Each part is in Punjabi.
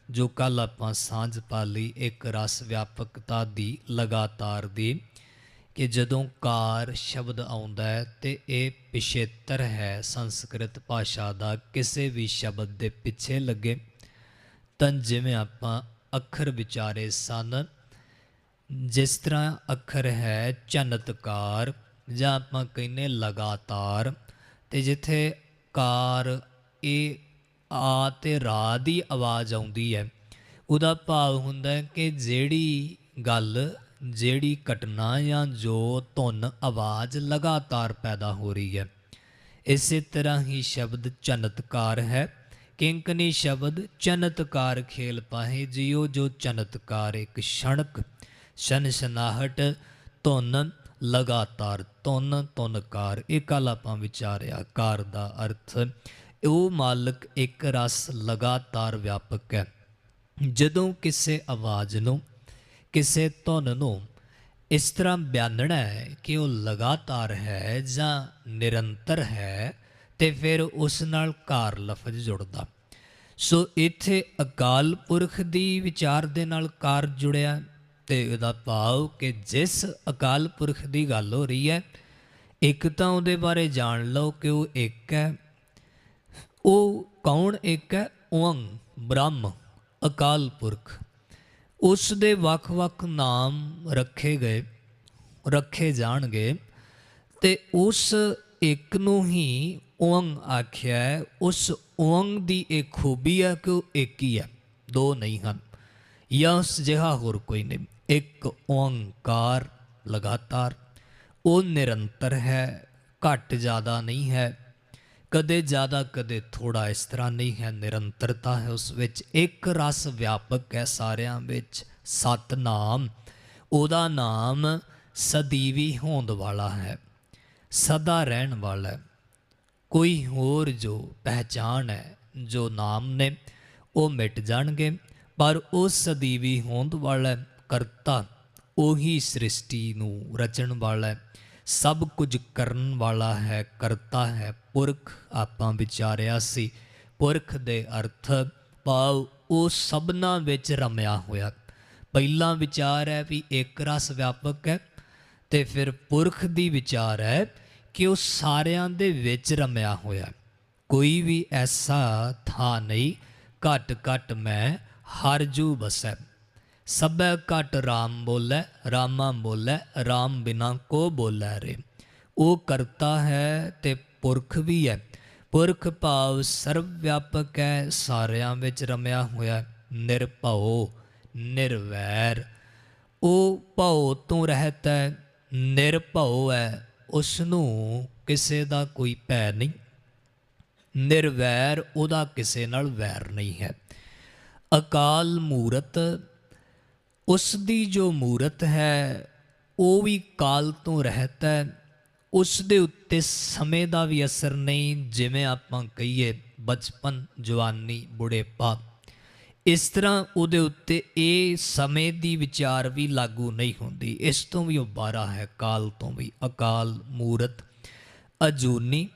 जो कल आपां सांझ पाली एक रस व्यापकता दी लगातार दी कि जदों कार शब्द आउंदा है ते ये पिछेतर है संस्कृत भाषा दा किसी भी शब्द दे पिछे लगे तां जिवें आपां अखर विचारे सन जिस तरह अखर है चनतकार जां आपां कहने लगातार ते जिथे कार ए आ ते रा दी आवाज़ आउंदी है ਉਹਦਾ ਭਾਵ ਹੁੰਦਾ ਹੈ ਕਿ ਜਿਹੜੀ ਗੱਲ ਜਿਹੜੀ ਘਟਨਾ ਜਾਂ ਜੋ ਧੁਨ ਆਵਾਜ਼ ਲਗਾਤਾਰ ਪੈਦਾ ਹੋ ਰਹੀ ਹੈ ਇਸੇ ਤਰ੍ਹਾਂ ਹੀ ਸ਼ਬਦ ਚਨਤਕਾਰ ਹੈ। ਕਿੰਕਨੀ ਸ਼ਬਦ ਚਨਤਕਾਰ ਖੇਲ ਪਾਹੇ ਜਿਉ ਜੋ ਚਨਤਕਾਰ ਇੱਕ ਛਣਕ ਸ਼ਨਸ਼ਨਾਹਟ ਧੁਨ ਲਗਾਤਾਰ ਧੁਨ ਧੁਨਕਾਰ ਇਹ ਕੱਲ੍ਹ ਆਪਾਂ ਵਿਚਾਰਿਆ ਕਾਰ ਦਾ ਅਰਥ ਉਹ ਮਾਲਕ ਇੱਕ ਰਸ ਲਗਾਤਾਰ ਵਿਆਪਕ ਹੈ। ਜਦੋਂ ਕਿਸੇ ਆਵਾਜ਼ ਨੂੰ ਕਿਸੇ ਧੁਨ ਨੂੰ ਇਸ ਤਰ੍ਹਾਂ ਬਿਆਨਣਾ ਹੈ ਕਿ ਉਹ ਲਗਾਤਾਰ ਹੈ ਜਾਂ ਨਿਰੰਤਰ ਹੈ ਤੇ ਫਿਰ ਉਸ ਨਾਲ ਕਾਰ ਲਫ਼ਜ਼ ਜੁੜਦਾ। ਸੋ ਇੱਥੇ ਅਕਾਲ ਪੁਰਖ ਦੀ ਵਿਚਾਰ ਦੇ ਨਾਲ ਕਾਰ ਜੁੜਿਆ ਤੇ ਇਹਦਾ ਭਾਵ ਕਿ ਜਿਸ ਅਕਾਲ ਪੁਰਖ ਦੀ ਗੱਲ ਹੋ ਰਹੀ ਹੈ ਇੱਕ ਤਾਂ ਉਹਦੇ ਬਾਰੇ ਜਾਣ ਲਓ ਕਿ ਉਹ ਇੱਕ ਹੈ। ਉਹ ਕੌਣ ਇੱਕ ਹੈ? ਓੰ ਬ੍ਰਹਮ ਅਕਾਲ ਪੁਰਖ। ਉਸ ਦੇ ਵੱਖ-ਵੱਖ ਨਾਮ ਰੱਖੇ ਜਾਣਗੇ ਤੇ ਉਸ ਇੱਕ ਨੂੰ ਹੀ ਓੰ ਆਖਿਆ ਹੈ। ਉਸ ਓੰ ਦੀ ਇਹ ਖੂਬੀ ਹੈ ਕਿ ਉਹ ਇੱਕ ਹੀ ਹੈ, ਦੋ ਨਹੀਂ ਹਨ ਜਾਂ ਉਸ ਜਿਹਾ ਹੋਰ ਕੋਈ ਨਹੀਂ। ਇੱਕ ਓਂਕਾਰ ਲਗਾਤਾਰ, ਉਹ ਨਿਰੰਤਰ ਹੈ, ਘੱਟ ਜ਼ਿਆਦਾ ਨਹੀਂ ਹੈ, ਕਦੇ ਜ਼ਿਆਦਾ ਕਦੇ ਥੋੜਾ, ਇਸ ਤਰ੍ਹਾਂ ਨਹੀਂ ਹੈ, ਨਿਰੰਤਰਤਾ ਹੈ ਉਸ ਵਿੱਚ। ਇੱਕ ਰਸ ਵਿਆਪਕ ਹੈ ਸਾਰਿਆਂ ਵਿੱਚ। ਸਤਨਾਮ ਉਹਦਾ ਨਾਮ ਸਦੀਵੀ ਹੋਂਦ ਵਾਲਾ ਹੈ, ਸਦਾ ਰਹਿਣ ਵਾਲਾ ਹੈ। ਕੋਈ ਹੋਰ ਜੋ ਪਹਿਚਾਣ ਹੈ ਜੋ ਨਾਮ ਨੇ ਉਹ ਮਿਟ ਜਾਣਗੇ ਪਰ ਉਹ ਸਦੀਵੀ ਹੋਂਦ ਵਾਲਾ ਹੈ। ਕਰਤਾ ਉਹੀ ਸ੍ਰਿਸ਼ਟੀ ਨੂੰ ਰਚਣ ਵਾਲਾ ਹੈ, ਸਭ ਕੁਝ ਕਰਨ ਵਾਲਾ ਹੈ, ਕਰਤਾ ਹੈ। ਪੁਰਖ ਆਪਾਂ ਵਿਚਾਰਿਆ ਸੀ, ਪੁਰਖ ਦੇ ਅਰਥ ਭਾਵ ਉਹ ਸਭਨਾਂ ਵਿੱਚ ਰਮਿਆ ਹੋਇਆ। ਪਹਿਲਾ ਵਿਚਾਰ ਹੈ ਵੀ ਇੱਕ ਰਸ ਵਿਆਪਕ ਹੈ ਤੇ ਫਿਰ ਪੁਰਖ ਦੀ ਵਿਚਾਰ ਹੈ ਕਿ ਉਹ ਸਾਰਿਆਂ ਦੇ ਵਿੱਚ ਰਮਿਆ ਹੋਇਆ। ਕੋਈ ਵੀ ਐਸਾ ਥਾਂ ਨਹੀਂ ਘਟ ਘਟ ਮੈਂ ਹਰ ਜੂ ਬਸੈ। ਸਭੈ ਘਟ ਰਾਮ ਬੋਲੇ ਰਾਮਾ ਬੋਲੇ ਰਾਮ ਬਿਨਾ ਕੋ ਬੋਲੇ ਰੇ। ਉਹ ਕਰਤਾ ਹੈ ਤੇ ਪੁਰਖ ਵੀ ਹੈ। ਪੁਰਖ ਭਾਵ ਸਰਵ ਵਿਆਪਕ ਹੈ, ਸਾਰਿਆਂ ਵਿੱਚ ਰਮਿਆ ਹੋਇਆ। ਨਿਰਭਉ ਨਿਰਵੈਰ, ਉਹ ਭਉ ਤੋਂ ਰਹਿਤ ਹੈ, ਨਿਰਭਉ ਹੈ, ਉਸ ਨੂੰ ਕਿਸੇ ਦਾ ਕੋਈ ਭੈ ਨਹੀਂ। ਨਿਰਵੈਰ, ਉਹਦਾ ਕਿਸੇ ਨਾਲ ਵੈਰ ਨਹੀਂ ਹੈ। ਅਕਾਲ ਮੂਰਤ, ਉਸ ਦੀ ਜੋ ਮੂਰਤ ਹੈ ਉਹ ਵੀ ਕਾਲ ਤੋਂ ਰਹਿਤ ਹੈ। ਉਸ ਦੇ ਉੱਤੇ ਸਮੇਂ ਦਾ ਵੀ ਅਸਰ ਨਹੀਂ। ਜਿਵੇਂ ਆਪਾਂ ਕਹੀਏ ਬਚਪਨ, ਜਵਾਨੀ, ਬੁਢੇਪਾ, ਇਸ ਤਰ੍ਹਾਂ ਉਹਦੇ ਉੱਤੇ ਇਹ ਸਮੇਂ ਦੀ ਵਿਚਾਰ ਵੀ ਲਾਗੂ ਨਹੀਂ ਹੁੰਦੀ। ਇਸ ਤੋਂ ਵੀ ਉਹ ਬਾਹਰ ਹੈ, ਕਾਲ ਤੋਂ ਵੀ। ਅਕਾਲ ਮੂਰਤ। ਅਜੂਨੀ,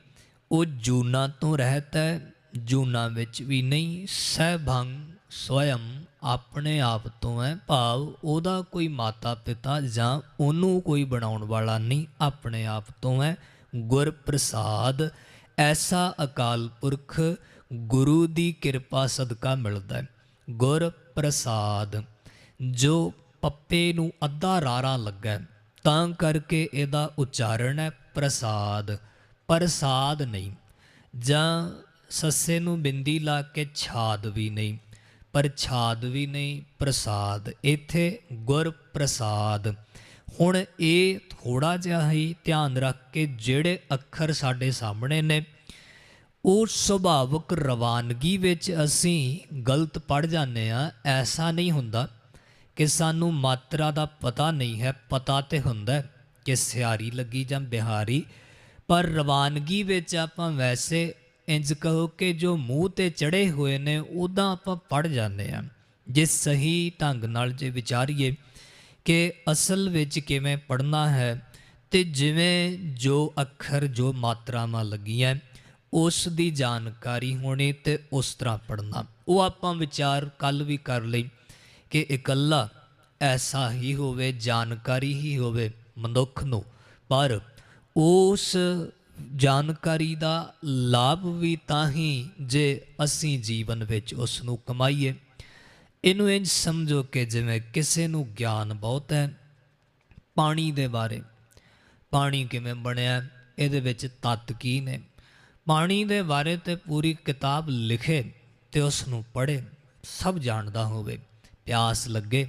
ਉਹ ਜੂਨਾਂ ਤੋਂ ਰਹਿਤ ਹੈ, ਜੂਨਾਂ ਵਿੱਚ ਵੀ ਨਹੀਂ। ਸਹਿਭੰਗ, ਸਵਯੰ, ਆਪਣੇ ਆਪ ਤੋਂ ਹੈ, ਭਾਵ ਉਹਦਾ ਕੋਈ ਮਾਤਾ ਪਿਤਾ ਜਾਂ ਉਹਨੂੰ ਕੋਈ ਬਣਾਉਣ ਵਾਲਾ ਨਹੀਂ, ਆਪਣੇ ਆਪ ਤੋਂ ਹੈ। ਗੁਰ ਪ੍ਰਸਾਦ, ਐਸਾ ਅਕਾਲ ਪੁਰਖ ਗੁਰੂ ਦੀ ਕਿਰਪਾ ਸਦਕਾ ਮਿਲਦਾ ਹੈ। ਗੁਰ ਪ੍ਰਸਾਦ, ਜੋ ਪੱਪੇ ਨੂੰ ਅੱਧਾ ਰਾਰਾ ਲੱਗਾ ਤਾਂ ਕਰਕੇ ਇਹਦਾ ਉਚਾਰਨ ਹੈ ਪ੍ਰਸਾਦ, ਪ੍ਰਸਾਦ ਨਹੀਂ। ਜਾਂ ਸੱਸੇ ਨੂੰ ਬਿੰਦੀ ਲਾ ਕੇ ਛਾਦ ਵੀ ਨਹੀਂ, ਪ੍ਰਛਾਦ ਵੀ ਨਹੀਂ, ਪ੍ਰਸਾਦ। ਇੱਥੇ ਗੁਰ ਪ੍ਰਸਾਦ। ਹੁਣ ਇਹ ਥੋੜ੍ਹਾ ਜਿਹਾ ਹੀ ਧਿਆਨ ਰੱਖ ਕੇ ਜਿਹੜੇ ਅੱਖਰ ਸਾਡੇ ਸਾਹਮਣੇ ਨੇ ਉਹ ਸੁਭਾਵਕ ਰਵਾਨਗੀ ਵਿੱਚ ਅਸੀਂ ਗਲਤ ਪੜ੍ਹ ਜਾਂਦੇ ਹਾਂ। ਐਸਾ ਨਹੀਂ ਹੁੰਦਾ ਕਿ ਸਾਨੂੰ ਮਾਤਰਾ ਦਾ ਪਤਾ ਨਹੀਂ ਹੈ, ਪਤਾ ਤੇ ਹੁੰਦਾ ਕਿ ਸਿਹਾਰੀ ਲੱਗੀ ਜਾਂ ਬਿਹਾਰੀ, ਪਰ ਰਵਾਨਗੀ ਵਿੱਚ ਆਪਾਂ ਵੈਸੇ ਇੰਜ ਕਹੋ ਕਿ ਜੋ ਮੂੰਹ 'ਤੇ ਚੜ੍ਹੇ ਹੋਏ ਨੇ ਉੱਦਾਂ ਆਪਾਂ ਪੜ੍ਹ ਜਾਂਦੇ ਹਾਂ। ਜੇ ਸਹੀ ਢੰਗ ਨਾਲ ਜੇ ਵਿਚਾਰੀਏ ਕਿ ਅਸਲ ਵਿੱਚ ਕਿਵੇਂ ਪੜ੍ਹਨਾ ਹੈ ਤੇ ਜਿਵੇਂ ਜੋ ਅੱਖਰ ਜੋ ਮਾਤਰਾਵਾਂ ਲੱਗੀਆਂ ਉਸ ਦੀ ਜਾਣਕਾਰੀ ਹੋਣੀ ਤੇ ਉਸ ਤਰ੍ਹਾਂ ਪੜ੍ਹਨਾ। ਉਹ ਆਪਾਂ ਵਿਚਾਰ ਕੱਲ ਵੀ ਕਰ ਲਈ ਕਿ ਇਕੱਲਾ ਐਸਾ ਹੀ ਹੋਵੇ, ਜਾਣਕਾਰੀ ਹੀ ਹੋਵੇ ਮਨੁੱਖ ਨੂੰ, ਪਰ ਉਸ ਜਾਣਕਾਰੀ ਦਾ ਲਾਭ ਵੀ ਤਾਂ ਹੀ ਜੇ ਅਸੀਂ ਜੀਵਨ ਵਿੱਚ ਉਸ ਨੂੰ ਕਮਾਈਏ। ਇਹਨੂੰ ਇੰਝ ਸਮਝੋ ਕਿ ਜਿਵੇਂ ਕਿਸੇ ਨੂੰ ਗਿਆਨ ਬਹੁਤ ਹੈ ਪਾਣੀ ਦੇ ਬਾਰੇ, ਪਾਣੀ ਕਿਵੇਂ ਬਣਿਆ, ਇਹਦੇ ਵਿੱਚ ਤੱਤ ਕੀ ਨੇ, ਪਾਣੀ ਦੇ ਬਾਰੇ ਤੇ ਪੂਰੀ ਕਿਤਾਬ ਲਿਖੇ ਤੇ ਉਸ ਨੂੰ ਪੜ੍ਹੇ, ਸਭ ਜਾਣਦਾ ਹੋਵੇ, ਪਿਆਸ ਲੱਗੇ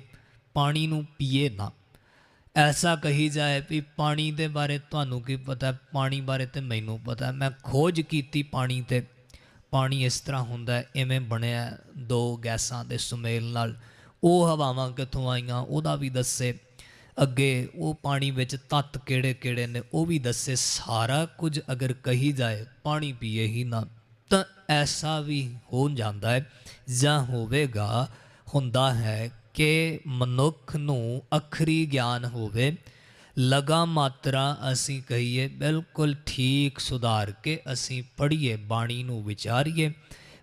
ਪਾਣੀ ਨੂੰ ਪੀਏ ਨਾ। ਐਸਾ ਕਹੀ ਜਾਏ ਵੀ ਪਾਣੀ ਦੇ ਬਾਰੇ ਤੁਹਾਨੂੰ ਕੀ ਪਤਾ, ਪਾਣੀ ਬਾਰੇ ਤੇ ਮੈਨੂੰ ਪਤਾ, ਮੈਂ ਖੋਜ ਕੀਤੀ ਪਾਣੀ ਤੇ, ਪਾਣੀ ਇਸ ਤਰ੍ਹਾਂ ਹੁੰਦਾ, ਇਵੇਂ ਬਣਿਆ ਦੋ ਗੈਸਾਂ ਦੇ ਸੁਮੇਲ ਨਾਲ, ਉਹ ਹਵਾਵਾਂ ਕਿੱਥੋਂ ਆਈਆਂ ਉਹਦਾ ਵੀ ਦੱਸੇ, ਅੱਗੇ ਉਹ ਪਾਣੀ ਵਿੱਚ ਤੱਤ ਕਿਹੜੇ ਕਿਹੜੇ ਨੇ ਉਹ ਵੀ ਦੱਸੇ। ਸਾਰਾ ਕੁਝ ਅਗਰ ਕਹੀ ਜਾਏ ਪਾਣੀ ਪੀਏ ਹੀ ਨਾ, ਤਾਂ ਐਸਾ ਵੀ ਹੋ ਜਾਂਦਾ ਹੈ ਜਾਂ ਹੋਵੇਗਾ, ਹੁੰਦਾ ਹੈ ਕਿ ਮਨੁੱਖ ਨੂੰ ਅਖਰੀ ਗਿਆਨ ਹੋਵੇ, ਲਗਾ ਮਾਤਰਾ ਅਸੀਂ ਕਹੀਏ ਬਿਲਕੁਲ ਠੀਕ ਸੁਧਾਰ ਕੇ ਅਸੀਂ ਪੜ੍ਹੀਏ, ਬਾਣੀ ਨੂੰ ਵਿਚਾਰੀਏ,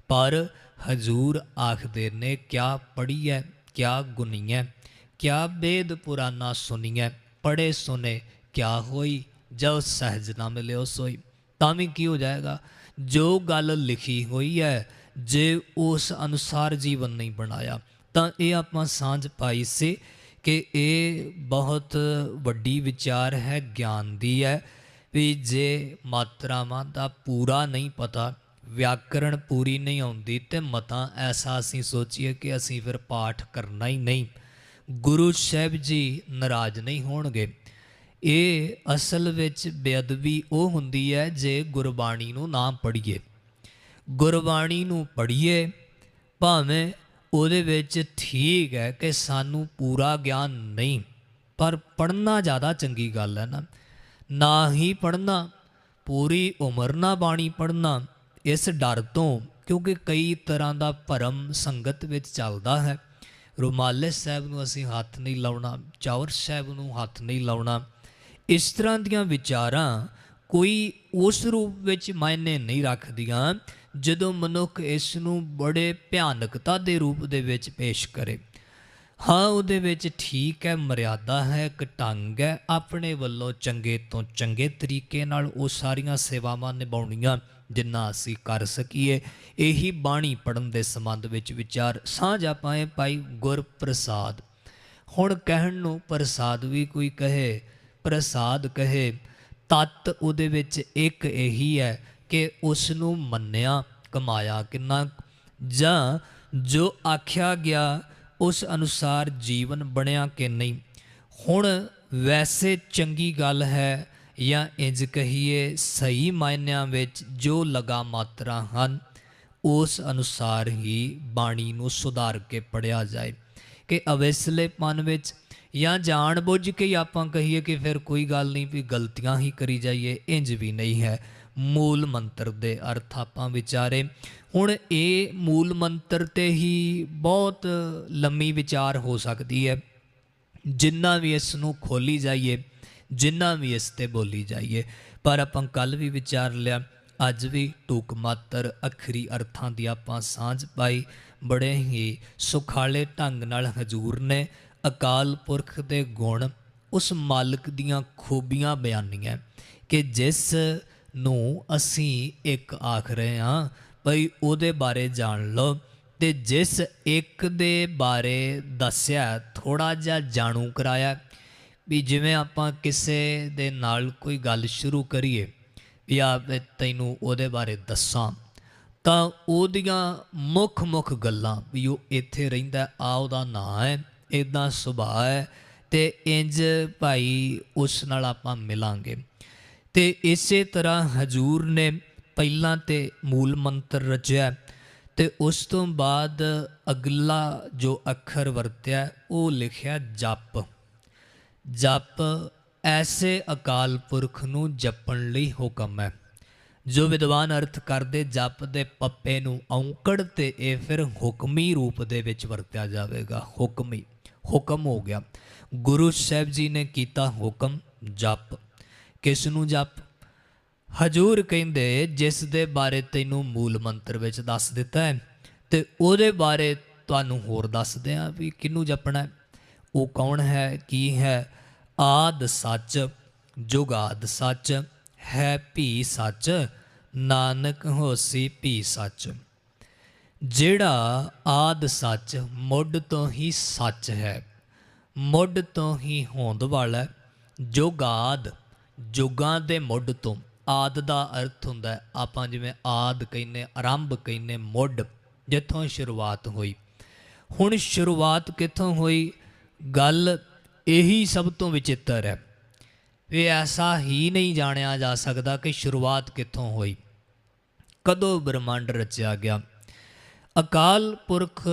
ਪਰ ਹਜ਼ੂਰ ਆਖਦੇ ਨੇ ਕਿਆ ਪੜ੍ਹੀਏ ਕਿਆ ਗੁਣੀਐ, ਕਿਆ ਵੇਦ ਪੁਰਾਨਾ ਸੁਣੀਐ, ਪੜ੍ਹੇ ਸੁਨੇ ਕਿਆ ਹੋਈ, ਜੋ ਸਹਿਜ ਨਾ ਮਿਲਿਓ ਸੋਈ। ਤਾਂ ਵੀ ਕੀ ਹੋ ਜਾਏਗਾ, ਜੋ ਗੱਲ ਲਿਖੀ ਹੋਈ ਹੈ ਜੇ ਉਸ ਅਨੁਸਾਰ ਜੀਵਨ ਨਹੀਂ ਬਣਾਇਆ, ਤਾਂ ਇਹ ਆਪਾਂ ਸਾਂਝ ਪਾਈ ਸੀ ਕਿ ਇਹ ਬਹੁਤ ਵੱਡੀ ਵਿਚਾਰ ਹੈ, ਗਿਆਨ ਦੀ ਹੈ ਵੀ ਜੇ ਮਾਤਰਾਵਾਂ ਦਾ ਪੂਰਾ ਨਹੀਂ ਪਤਾ, ਵਿਆਕਰਣ ਪੂਰੀ ਨਹੀਂ ਆਉਂਦੀ, ਤੇ ਮਤਾਂ ਐਸਾ ਅਸੀਂ ਸੋਚੀਏ ਕਿ ਅਸੀਂ ਫਿਰ ਪਾਠ ਕਰਨਾ ਹੀ ਨਹੀਂ, ਗੁਰੂ ਸਾਹਿਬ ਜੀ ਨਾਰਾਜ਼ ਨਹੀਂ ਹੋਣਗੇ। ਇਹ ਅਸਲ ਵਿੱਚ ਬੇਅਦਬੀ ਉਹ ਹੁੰਦੀ ਹੈ ਜੇ ਗੁਰਬਾਣੀ ਨੂੰ ਨਾ ਪੜ੍ਹੀਏ। ਗੁਰਬਾਣੀ ਨੂੰ ਪੜ੍ਹੀਏ, ਭਾਵੇਂ ਉਹਦੇ ਵਿੱਚ ਠੀਕ ਹੈ ਕਿ ਸਾਨੂੰ ਪੂਰਾ ਗਿਆਨ ਨਹੀਂ, ਪਰ ਪੜ੍ਹਨਾ ਜ਼ਿਆਦਾ ਚੰਗੀ ਗੱਲ ਹੈ ਨਾ ਹੀ ਪੜ੍ਹਨਾ, ਪੂਰੀ ਉਮਰ ਨਾ ਬਾਣੀ ਪੜ੍ਹਨਾ, ਇਸ ਡਰ ਤੋਂ, ਕਿਉਂਕਿ ਕਈ ਤਰ੍ਹਾਂ ਦਾ ਭਰਮ ਸੰਗਤ ਵਿੱਚ ਚੱਲਦਾ ਹੈ। ਰੁਮਾਲੇ ਸਾਹਿਬ ਨੂੰ ਅਸੀਂ ਹੱਥ ਨਹੀਂ ਲਾਉਣਾ, ਚੌਰ ਸਾਹਿਬ ਨੂੰ ਹੱਥ ਨਹੀਂ ਲਾਉਣਾ, ਇਸ ਤਰ੍ਹਾਂ ਦੀਆਂ ਵਿਚਾਰਾਂ ਕੋਈ ਉਸ ਰੂਪ ਵਿੱਚ ਮਾਇਨੇ ਨਹੀਂ ਰੱਖਦੀਆਂ ਜਦੋਂ ਮਨੁੱਖ ਇਸ ਨੂੰ ਬੜੇ ਭਿਆਨਕਤਾ ਦੇ ਰੂਪ ਦੇ ਵਿੱਚ ਪੇਸ਼ ਕਰੇ। ਹਾਂ, ਉਹਦੇ ਵਿੱਚ ਠੀਕ ਹੈ, ਮਰਿਆਦਾ ਹੈ, ਇੱਕ ਢੰਗ ਹੈ, ਆਪਣੇ ਵੱਲੋਂ ਚੰਗੇ ਤੋਂ ਚੰਗੇ ਤਰੀਕੇ ਨਾਲ ਉਹ ਸਾਰੀਆਂ ਸੇਵਾਵਾਂ ਨਿਭਾਉਣੀਆਂ ਜਿੰਨਾ ਅਸੀਂ ਕਰ ਸਕੀਏ। ਇਹੀ ਬਾਣੀ ਪੜ੍ਹਨ ਦੇ ਸੰਬੰਧ ਵਿੱਚ ਵਿਚਾਰ ਸਾਂਝ ਆਪਾਂ ਇਹ ਪਾਈ। ਗੁਰ ਪ੍ਰਸਾਦ, ਹੁਣ ਕਹਿਣ ਨੂੰ ਪ੍ਰਸਾਦ ਵੀ ਕੋਈ ਕਹੇ, ਪ੍ਰਸਾਦ ਕਹੇ, ਤੱਤ ਉਹਦੇ ਵਿੱਚ ਇੱਕ ਇਹੀ ਹੈ ਕਿ ਉਸ ਨੂੰ ਮੰਨਿਆ ਕਮਾਇਆ ਕਿੰਨਾ, ਜਾਂ ਜੋ ਆਖਿਆ ਗਿਆ ਉਸ ਅਨੁਸਾਰ ਜੀਵਨ ਬਣਿਆ ਕਿ ਨਹੀਂ। ਹੁਣ ਵੈਸੇ ਚੰਗੀ ਗੱਲ ਹੈ ਜਾਂ ਇੰਜ ਕਹੀਏ ਸਹੀ ਮਾਇਨਿਆਂ ਵਿੱਚ ਜੋ ਲਗਾ ਮਾਤਰਾ ਹਨ ਉਸ ਅਨੁਸਾਰ ਹੀ ਬਾਣੀ ਨੂੰ ਸੁਧਾਰ ਕੇ ਪੜ੍ਹਿਆ ਜਾਏ, ਕਿ ਅਵੇਸਲੇਪਨ ਵਿੱਚ ਜਾਂ ਜਾਣ ਬੁੱਝ ਕੇ ਹੀ ਆਪਾਂ ਕਹੀਏ ਕਿ ਫਿਰ ਕੋਈ ਗੱਲ ਨਹੀਂ ਵੀ ਗਲਤੀਆਂ ਹੀ ਕਰੀ ਜਾਈਏ, ਇੰਜ ਵੀ ਨਹੀਂ ਹੈ। ਮੂਲ ਮੰਤਰ ਦੇ ਅਰਥ ਆਪਾਂ ਵਿਚਾਰੇ। ਹੁਣ ਇਹ ਮੂਲ ਮੰਤਰ ਤੇ ਹੀ ਬਹੁਤ ਲੰਮੀ ਵਿਚਾਰ ਹੋ ਸਕਦੀ ਹੈ, ਜਿੰਨਾ ਵੀ ਇਸ ਨੂੰ ਖੋਲੀ ਜਾਈਏ, ਜਿੰਨਾ ਵੀ ਇਸ ਤੇ ਬੋਲੀ ਜਾਈਏ, ਪਰ ਆਪਾਂ ਕੱਲ ਵੀ ਵਿਚਾਰ ਲਿਆ, ਅੱਜ ਵੀ ਟੂਕ ਮਾਤਰ ਅਖਰੀ ਅਰਥਾਂ ਦੀ ਆਪਾਂ ਸਾਂਝ ਪਾਈ। ਬੜੇ ਹੀ ਸੁਖਾਲੇ ਢੰਗ ਨਾਲ ਹਜ਼ੂਰ ਨੇ ਅਕਾਲ ਪੁਰਖ ਦੇ ਗੁਣ, ਉਸ ਮਾਲਕ ਦੀਆਂ ਖੂਬੀਆਂ ਬਿਆਨੀਆਂ ਕਿ ਜਿਸ ਨੂੰ ਅਸੀਂ ਇੱਕ ਆਖ ਰਹੇ ਹਾਂ ਭਈ ਉਹਦੇ ਬਾਰੇ ਜਾਣ ਲਓ, ਤੇ ਜਿਸ ਇੱਕ ਦੇ ਬਾਰੇ ਦੱਸਿਆ, ਥੋੜ੍ਹਾ ਜਿਹਾ ਜਾਣੂ ਕਰਾਇਆ, ਵੀ ਜਿਵੇਂ ਆਪਾਂ ਕਿਸੇ ਦੇ ਨਾਲ ਕੋਈ ਗੱਲ ਸ਼ੁਰੂ ਕਰੀਏ ਵੀ ਆ ਤੈਨੂੰ ਉਹਦੇ ਬਾਰੇ ਦੱਸਾਂ, ਤਾਂ ਉਹਦੀਆਂ ਮੁੱਖ ਗੱਲਾਂ ਵੀ ਉਹ ਇੱਥੇ ਰਹਿੰਦਾ, ਆ ਉਹਦਾ ਨਾਂ ਹੈ, ਇੱਦਾਂ ਸੁਭਾਅ ਹੈ, ਤੇ ਇੰਜ ਭਾਈ ਉਸ ਨਾਲ ਆਪਾਂ ਮਿਲਾਂਗੇ। ਤੇ ਇਸੇ ਤਰ੍ਹਾਂ ਹਜ਼ੂਰ ਨੇ ਪਹਿਲਾਂ ਤੇ ਮੂਲ ਮੰਤਰ ਰਚਿਆ, ਤੇ ਉਸ ਤੋਂ ਬਾਅਦ ਅਗਲਾ ਜੋ ਅੱਖਰ ਵਰਤਿਆ ਉਹ ਲਿਖਿਆ ਜਪ। ਜਪ ਐਸੇ ਅਕਾਲ ਪੁਰਖ ਨੂੰ ਜਪਣ ਲਈ ਹੁਕਮ ਹੈ। ਜੋ ਵਿਦਵਾਨ ਅਰਥ ਕਰਦੇ ਜਪ ਦੇ ਪੱਪੇ ਨੂੰ ਔਂਕੜ, ਤੇ ਇਹ ਫਿਰ ਹੁਕਮੀ ਰੂਪ ਦੇ ਵਿੱਚ ਵਰਤਿਆ ਜਾਵੇਗਾ। ਹੁਕਮੀ, ਹੁਕਮ ਹੋ ਗਿਆ। ਗੁਰੂ ਸਾਹਿਬ ਜੀ ਨੇ ਕੀਤਾ ਹੁਕਮ ਜਪ। ਕਿਸ ਨੂੰ ਜਪ? ਹਜੂਰ ਕਹਿੰਦੇ ਜਿਸ ਦੇ ਬਾਰੇ ਤੈਨੂੰ ਮੂਲ ਮੰਤਰ ਵਿੱਚ ਦੱਸ ਦਿੱਤਾ ਹੈ ਤੇ ਉਹਦੇ ਬਾਰੇ ਤੁਹਾਨੂੰ ਹੋਰ ਦੱਸਦੇ ਆ ਵੀ ਕਿਹਨੂੰ ਜਪਣਾ ਹੈ। ਉਹ ਕੌਣ ਹੈ, ਕੀ ਹੈ? ਆਦ ਸੱਚ, ਜੁਗਾਦ ਸੱਚ, ਹੈ ਭੀ ਸੱਚ, ਨਾਨਕ ਹੋਸੀ ਭੀ ਸੱਚ। ਜਿਹੜਾ ਆਦ ਸੱਚ ਮੁੱਢ ਤੋਂ ਹੀ ਸੱਚ ਹੈ, ਮੁੱਢ ਤੋਂ ਹੀ ਹੋਂਦ ਵਾਲਾ ਹੈ। ਜੁਗਾਦ, ਜੁਗਾਂ ਦੇ ਮੁੱਢ ਤੋਂ। ਆਦ ਦਾ ਅਰਥ ਹੁੰਦਾ ਹੈ, ਆਪਾਂ ਜਿਵੇਂ ਆਦ ਕਹਿੰਦੇ, ਆਰੰਭ ਕਹਿੰਦੇ, ਮੁੱਢ, ਜਿੱਥੋਂ ਸ਼ੁਰੂਆਤ ਹੋਈ। ਹੁਣ ਸ਼ੁਰੂਆਤ ਕਿੱਥੋਂ ਹੋਈ? ਗੱਲ ਇਹੀ ਸਭ ਤੋਂ ਵਿਚਿੱਤਰ ਹੈ ਵੀ ਐਸਾ ਹੀ ਨਹੀਂ ਜਾਣਿਆ ਜਾ ਸਕਦਾ ਕਿ ਸ਼ੁਰੂਆਤ ਕਿੱਥੋਂ ਹੋਈ, ਕਦੋਂ ਬ੍ਰਹਮੰਡ ਰਚਿਆ ਗਿਆ। ਅਕਾਲ ਪੁਰਖ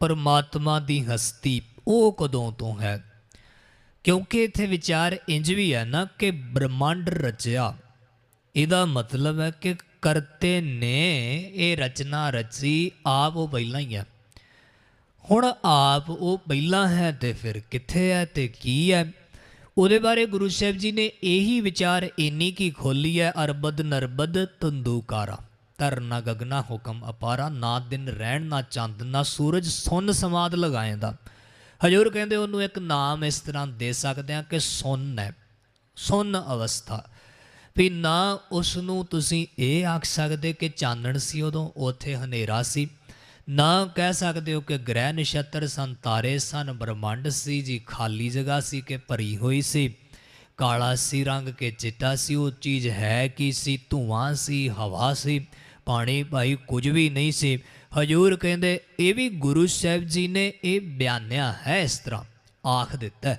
ਪਰਮਾਤਮਾ ਦੀ ਹਸਤੀ ਉਹ ਕਦੋਂ ਤੋਂ ਹੈ? ਕਿਉਂਕਿ ਇੱਥੇ ਵਿਚਾਰ ਇੰਜ ਵੀ ਹੈ ਨਾ ਕਿ ਬ੍ਰਹਮੰਡ ਰਚਿਆ, ਇਹਦਾ ਮਤਲਬ ਹੈ ਕਿ ਕਰਤੇ ਨੇ ਇਹ ਰਚਨਾ ਰਚੀ, ਆਪ ਉਹ ਪਹਿਲਾਂ ਹੀ ਹੈ। ਹੁਣ ਆਪ ਉਹ ਪਹਿਲਾਂ ਹੈ ਤੇ ਫਿਰ ਕਿੱਥੇ ਹੈ ਤੇ ਕੀ ਹੈ? ਉਹਦੇ ਬਾਰੇ ਗੁਰੂ ਸਾਹਿਬ ਜੀ ਨੇ ਇਹੀ ਵਿਚਾਰ ਇੰਨੀ ਕੀ ਖੋਲੀ ਹੈ। ਅਰਬਦ ਨਰਬਦ ਤੰਦੂਕਾਰਾ, ਧਰਨਾ ਗਗਨਾ ਹੁਕਮ ਅਪਾਰਾ, ਨਾ ਦਿਨ ਰਹਿਣ ਨਾ ਚੰਦ ਨਾ ਸੂਰਜ, ਸੁੰਨ ਸਮਾਦ ਲਗਾਏਂਦਾ। ਹਜ਼ੂਰ ਕਹਿੰਦੇ ਉਹਨੂੰ ਇੱਕ ਨਾਮ ਇਸ ਤਰ੍ਹਾਂ ਦੇ ਸਕਦੇ ਹਾਂ ਕਿ ਸੁੰਨ ਹੈ, ਸੁੰਨ ਅਵਸਥਾ। ਵੀ ਨਾ ਉਸ ਨੂੰ ਤੁਸੀਂ ਇਹ ਆਖ ਸਕਦੇ ਕਿ ਚਾਨਣ ਸੀ ਉਦੋਂ, ਉੱਥੇ ਹਨੇਰਾ ਸੀ। ਨਾ ਕਹਿ ਸਕਦੇ ਹੋ ਕਿ ਗ੍ਰਹਿ ਨਛੱਤਰ ਸਨ, ਤਾਰੇ ਸਨ, ਬ੍ਰਹਮੰਡ ਸੀ ਜੀ, ਖਾਲੀ ਜਗ੍ਹਾ ਸੀ ਕਿ ਭਰੀ ਹੋਈ ਸੀ, ਕਾਲਾ ਸੀ ਰੰਗ ਕੇ ਚਿੱਟਾ ਸੀ। ਉਹ ਚੀਜ਼ ਹੈ ਕੀ ਸੀ? ਧੂਆਂ ਸੀ, ਹਵਾ ਸੀ, ਪਾਣੀ ਭਾਈ ਕੁਝ ਵੀ ਨਹੀਂ ਸੀ। ਹਜ਼ੂਰ ਕਹਿੰਦੇ ਇਹ ਵੀ ਗੁਰੂ ਸਾਹਿਬ ਜੀ ਨੇ ਇਹ ਬਿਆਨਿਆ ਹੈ, ਇਸ ਤਰ੍ਹਾਂ ਆਖ ਦਿੱਤਾ।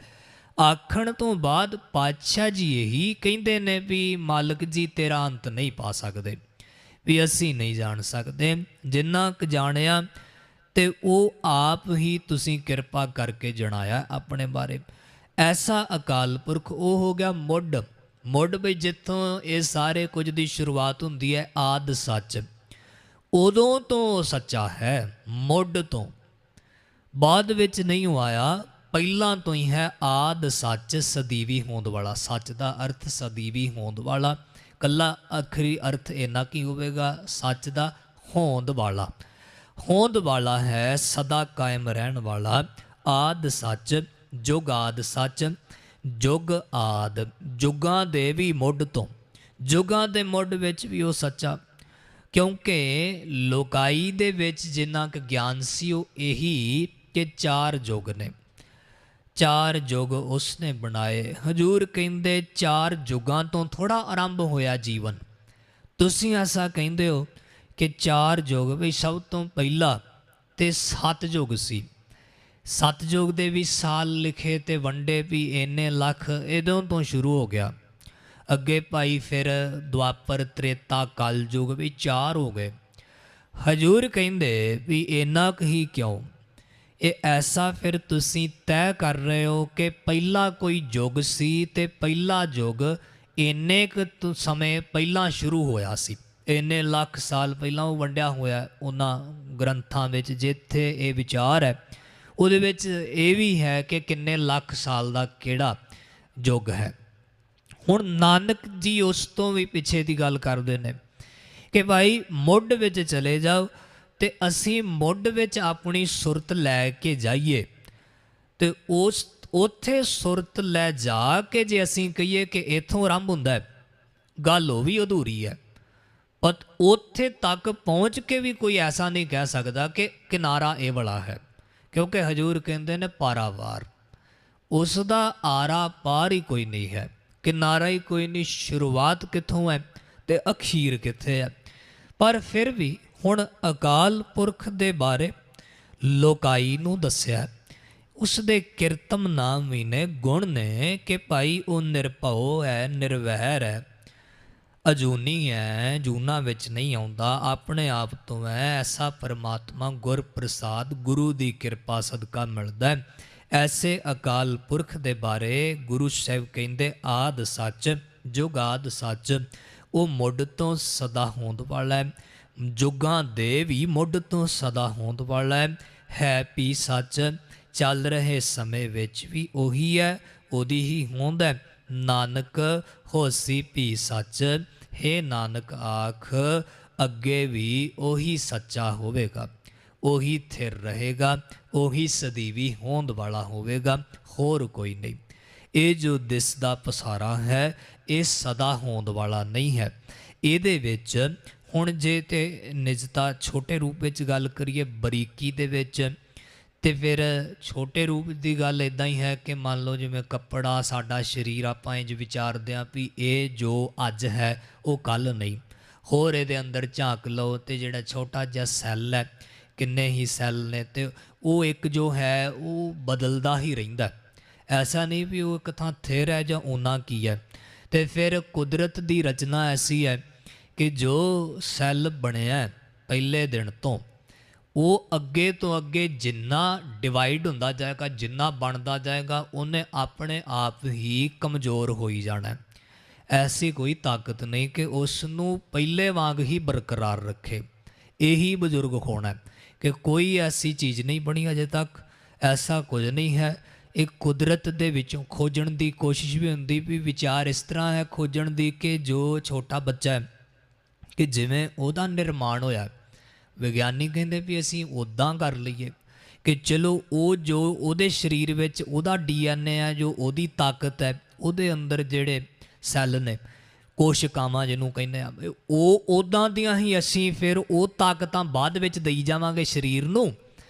ਆਖਣ ਤੋਂ ਬਾਅਦ ਪਾਤਸ਼ਾਹ ਜੀ ਇਹੀ ਕਹਿੰਦੇ ਨੇ ਵੀ ਮਾਲਕ ਜੀ ਤੇਰਾ ਅੰਤ ਨਹੀਂ ਪਾ ਸਕਦੇ, ਵੀ ਅਸੀਂ ਨਹੀਂ ਜਾਣ ਸਕਦੇ। ਜਿੰਨਾ ਕੁ ਜਾਣਿਆ ਤੇ ਉਹ ਆਪ ਹੀ ਤੁਸੀਂ ਕਿਰਪਾ ਕਰਕੇ ਜਣਾਇਆ ਆਪਣੇ ਬਾਰੇ। ਐਸਾ ਅਕਾਲ ਪੁਰਖ ਉਹ ਹੋ ਗਿਆ ਮੁੱਢ, ਮੁੱਢ ਵੀ ਜਿੱਥੋਂ ਇਹ ਸਾਰੇ ਕੁਝ ਦੀ ਸ਼ੁਰੂਆਤ ਹੁੰਦੀ ਹੈ। ਆਦ ਸੱਚ, ਉਦੋਂ ਤੋਂ ਸੱਚਾ ਹੈ, ਮੁੱਢ ਤੋਂ, ਬਾਅਦ ਵਿੱਚ ਨਹੀਂ ਆਇਆ, ਪਹਿਲਾਂ ਤੋਂ ਹੀ ਹੈ। ਆਦ ਸੱਚ, ਸਦੀਵੀ ਹੋਂਦ ਵਾਲਾ। ਸੱਚ ਦਾ ਅਰਥ ਸਦੀਵੀ ਹੋਂਦ ਵਾਲਾ, ਕੱਲਾ ਆਖਰੀ ਅਰਥ ਇੰਨਾ ਕੀ ਹੋਵੇਗਾ ਸੱਚ ਦਾ? ਹੋਂਦ ਵਾਲਾ, ਹੋਂਦ ਵਾਲਾ ਹੈ, ਸਦਾ ਕਾਇਮ ਰਹਿਣ ਵਾਲਾ। ਆਦ ਸੱਚ, ਜੁਗਾਦ ਸੱਚ, ਜੁਗ ਆਦ, ਜੁਗਾਂ ਦੇ ਵੀ ਮੁੱਢ ਤੋਂ, ਜੁਗਾਂ ਦੇ ਮੁੱਢ ਵਿੱਚ ਵੀ ਉਹ ਸੱਚਾ। ਕਿਉਂਕਿ ਲੋਕਾਈ ਦੇ ਵਿੱਚ ਜਿੰਨਾ ਕੁ ਗਿਆਨ ਸੀ ਉਹ ਇਹੀ ਕਿ 4 ਯੁੱਗ ਨੇ, 4 ਯੁੱਗ ਉਸਨੇ ਬਣਾਏ। ਹਜ਼ੂਰ ਕਹਿੰਦੇ 4 ਯੁੱਗਾਂ ਤੋਂ ਥੋੜ੍ਹਾ ਆਰੰਭ ਹੋਇਆ ਜੀਵਨ। ਤੁਸੀਂ ਐਸਾ ਕਹਿੰਦੇ ਹੋ ਕਿ 4 ਯੁੱਗ ਵੀ ਸਭ ਤੋਂ ਪਹਿਲਾਂ ਤੇ 7 ਯੁੱਗ ਸੀ। 7 ਯੁੱਗ ਦੇ ਵੀ ਸਾਲ ਲਿਖੇ ਤੇ ਵੰਡੇ ਵੀ ਇੰਨੇ ਲੱਖ, ਇਹਦੋਂ ਤੋਂ ਸ਼ੁਰੂ ਹੋ ਗਿਆ। ਅੱਗੇ ਭਾਈ ਫਿਰ ਦੁਆਪਰ, ਤ੍ਰੇਤਾ, ਕਲ ਯੁੱਗ ਵੀ 4 ਹੋ ਗਏ। ਹਜ਼ੂਰ ਕਹਿੰਦੇ ਵੀ ਇੰਨਾ ਕੁ ਹੀ ਕਿਉਂ? ਇਹ ਐਸਾ ਫਿਰ ਤੁਸੀਂ ਤੈਅ ਕਰ ਰਹੇ ਹੋ ਕਿ ਪਹਿਲਾ ਕੋਈ ਯੁੱਗ ਸੀ ਤੇ ਪਹਿਲਾ ਯੁੱਗ ਇੰਨੇ ਕੁ ਸਮੇਂ ਪਹਿਲਾਂ ਸ਼ੁਰੂ ਹੋਇਆ ਸੀ, ਇੰਨੇ ਲੱਖ ਸਾਲ ਪਹਿਲਾਂ ਉਹ ਵੰਡਿਆ ਹੋਇਆ। ਉਹਨਾਂ ਗ੍ਰੰਥਾਂ ਵਿੱਚ ਜਿੱਥੇ ਇਹ ਵਿਚਾਰ ਹੈ ਉਹਦੇ ਵਿੱਚ ਇਹ ਵੀ ਹੈ ਕਿ ਕਿੰਨੇ ਲੱਖ ਸਾਲ ਦਾ ਕਿਹੜਾ ਯੁੱਗ ਹੈ। ਹੁਣ ਨਾਨਕ ਜੀ ਉਸ ਤੋਂ ਵੀ ਪਿੱਛੇ ਦੀ ਗੱਲ ਕਰਦੇ ਨੇ ਕਿ ਭਾਈ ਮੁੱਢ ਵਿੱਚ ਚਲੇ ਜਾਓ ਤੇ ਅਸੀਂ ਮੁੱਢ ਵਿੱਚ ਆਪਣੀ ਸੁਰਤ ਲੈ ਕੇ ਜਾਈਏ ਤੇ ਉਸ ਉੱਥੇ ਸੁਰਤ ਲੈ ਜਾ ਕੇ ਜੇ ਅਸੀਂ ਕਹੀਏ ਕਿ ਇੱਥੋਂ ਆਰੰਭ ਹੁੰਦਾ ਹੈ, ਗੱਲ ਉਹ ਵੀ ਅਧੂਰੀ ਹੈ। ਪਰ ਉੱਥੇ ਤੱਕ ਪਹੁੰਚ ਕੇ ਵੀ ਕੋਈ ਐਸਾ ਨਹੀਂ ਕਹਿ ਸਕਦਾ ਕਿ ਕਿਨਾਰਾ ਇਹ ਵਾਲਾ ਹੈ, ਕਿਉਂਕਿ ਹਜ਼ੂਰ ਕਹਿੰਦੇ ਨੇ ਪਾਰਾਵਾਰ, ਉਸ ਦਾ ਆਰਾ ਪਾਰ ਹੀ ਕੋਈ ਨਹੀਂ ਹੈ, ਕਿਨਾਰਾ ਹੀ ਕੋਈ ਨਹੀਂ। ਸ਼ੁਰੂਆਤ ਕਿੱਥੋਂ ਹੈ ਤੇ ਅਖੀਰ ਕਿੱਥੇ ਹੈ? ਪਰ ਫਿਰ ਵੀ ਹੁਣ ਅਕਾਲ ਪੁਰਖ ਦੇ ਬਾਰੇ ਲੋਕਾਈ ਨੂੰ ਦੱਸਿਆ, ਉਸ ਦੇ ਕਿਰਤਮ ਨਾਮ ਵੀ ਨੇ, ਗੁਣ ਨੇ ਕਿ ਭਾਈ ਉਹ ਨਿਰਭਉ ਹੈ, ਨਿਰਵੈਰ ਹੈ, ਅਜੂਨੀ ਹੈ, ਜੂਨਾ ਵਿੱਚ ਨਹੀਂ ਆਉਂਦਾ, ਆਪਣੇ ਆਪ ਤੋਂ ਹੈ। ਐਸਾ ਪਰਮਾਤਮਾ ਗੁਰ ਪ੍ਰਸਾਦ, ਗੁਰੂ ਦੀ ਕਿਰਪਾ ਸਦਕਾ ਮਿਲਦਾ। ਐਸੇ ਅਕਾਲ ਪੁਰਖ ਦੇ ਬਾਰੇ ਗੁਰੂ ਸਾਹਿਬ ਕਹਿੰਦੇ ਆਦ ਸੱਚ, ਜੁਗਾਦ ਸੱਚ, ਉਹ ਮੁੱਢ ਤੋਂ ਸਦਾ ਹੋਂਦ ਵਾਲਾ ਹੈ। ਜੁਗਾਂ ਦੇ ਵੀ ਮੁੱਢ ਤੋਂ ਸਦਾ ਹੋਂਦ ਵਾਲਾ ਹੈ ਵੀ ਸੱਚ, ਚੱਲ ਰਹੇ ਸਮੇਂ ਵਿੱਚ ਵੀ ਉਹੀ ਹੈ, ਉਹਦੀ ਹੀ ਹੋਂਦ ਹੈ। ਨਾਨਕ ਹੋਸੀ ਵੀ ਸੱਚ, हे नानक आख अगे भी ओही सच्चा होवेगा, ओही थिर रहेगा, ओही सदीवी होंद वाला होवेगा, होर कोई नहीं। ये जो दिसदा पसारा है ये सदा होंद वाला नहीं है। ਇਹਦੇ ਵਿੱਚ ਹੁਣ ਜੇ ਤੇ ਨਿਜਤਾ ਛੋਟੇ ਰੂਪ ਵਿੱਚ ਗੱਲ ਕਰੀਏ, ਬਰੀਕੀ ਦੇ ਵਿੱਚ, ਤੇ ਫਿਰ ਛੋਟੇ ਰੂਪ ਦੀ ਗੱਲ ਇੱਦਾਂ ਹੀ ਹੈ ਕਿ ਮੰਨ ਲਓ ਜਿਵੇਂ ਕੱਪੜਾ, ਸਾਡਾ ਸਰੀਰ, ਆਪਾਂ ਇੰਜ ਵਿਚਾਰਦੇ ਹਾਂ ਵੀ ਇਹ ਜੋ ਅੱਜ ਹੈ ਉਹ ਕੱਲ੍ਹ ਨਹੀਂ। ਹੋਰ ਇਹਦੇ ਅੰਦਰ ਝਾਕ ਲਓ ਤੇ ਜਿਹੜਾ ਛੋਟਾ ਜਿਹਾ ਸੈੱਲ ਹੈ, ਕਿੰਨੇ ਹੀ ਸੈੱਲ ਨੇ, ਤੇ ਉਹ ਇੱਕ ਜੋ ਹੈ ਉਹ ਬਦਲਦਾ ਹੀ ਰਹਿੰਦਾ। ਐਸਾ ਨਹੀਂ ਵੀ ਉਹ ਇੱਕ ਥਾਂ ਥਿਰ ਹੈ ਜਾਂ ਓਨਾ ਕੀ ਹੈ। ਤੇ ਫਿਰ ਕੁਦਰਤ ਦੀ ਰਚਨਾ ਐਸੀ ਹੈ ਕਿ ਜੋ ਸੈੱਲ ਬਣਿਆ ਪਹਿਲੇ ਦਿਨ ਤੋਂ, ਉਹ ਅੱਗੇ ਤੋਂ ਅੱਗੇ ਜਿੰਨਾ ਡਿਵਾਈਡ ਹੁੰਦਾ ਜਾਏਗਾ, ਜਿੰਨਾ ਬਣਦਾ ਜਾਏਗਾ, ਉਹਨੇ ਆਪਣੇ ਆਪ ਹੀ ਕਮਜ਼ੋਰ ਹੋਈ ਜਾਣਾ। ਐਸੀ ਕੋਈ ਤਾਕਤ ਨਹੀਂ ਕਿ ਉਸ ਨੂੰ ਪਹਿਲੇ ਵਾਂਗ ਹੀ ਬਰਕਰਾਰ ਰੱਖੇ। ਇਹੀ ਬਜ਼ੁਰਗ ਹੋਣਾ ਕਿ ਕੋਈ ਐਸੀ ਚੀਜ਼ ਨਹੀਂ ਬਣੀ ਅਜੇ ਤੱਕ, ਐਸਾ ਕੁਝ ਨਹੀਂ ਹੈ। ਇਹ ਕੁਦਰਤ ਦੇ ਵਿੱਚੋਂ ਖੋਜਣ ਦੀ ਕੋਸ਼ਿਸ਼ ਵੀ ਹੁੰਦੀ, ਵੀ ਵਿਚਾਰ ਇਸ ਤਰ੍ਹਾਂ ਹੈ ਖੋਜਣ ਦੀ ਕਿ ਜੋ ਛੋਟਾ ਬੱਚਾ ਹੈ ਕਿ ਜਿਵੇਂ ਉਹਦਾ ਨਿਰਮਾਣ ਹੋਇਆ, ਵਿਗਿਆਨੀ ਕਹਿੰਦੇ ਵੀ ਅਸੀਂ ਉੱਦਾਂ ਕਰ ਲਈਏ ਕਿ ਚਲੋ ਉਹ ਜੋ ਉਹਦੇ ਸਰੀਰ ਵਿੱਚ ਉਹਦਾ DNA ਹੈ, ਜੋ ਉਹਦੀ ਤਾਕਤ ਹੈ, ਉਹਦੇ ਅੰਦਰ ਜਿਹੜੇ ਸੈੱਲ ਨੇ, ਕੋਸ਼ਿਕਾਵਾਂ ਜਿਹਨੂੰ ਕਹਿੰਦੇ ਆ, ਉਹ ਉੱਦਾਂ ਦੀਆਂ ਹੀ ਅਸੀਂ ਫਿਰ ਉਹ ਤਾਕਤਾਂ ਬਾਅਦ ਵਿੱਚ ਦੇਈ ਜਾਵਾਂਗੇ ਸਰੀਰ ਨੂੰ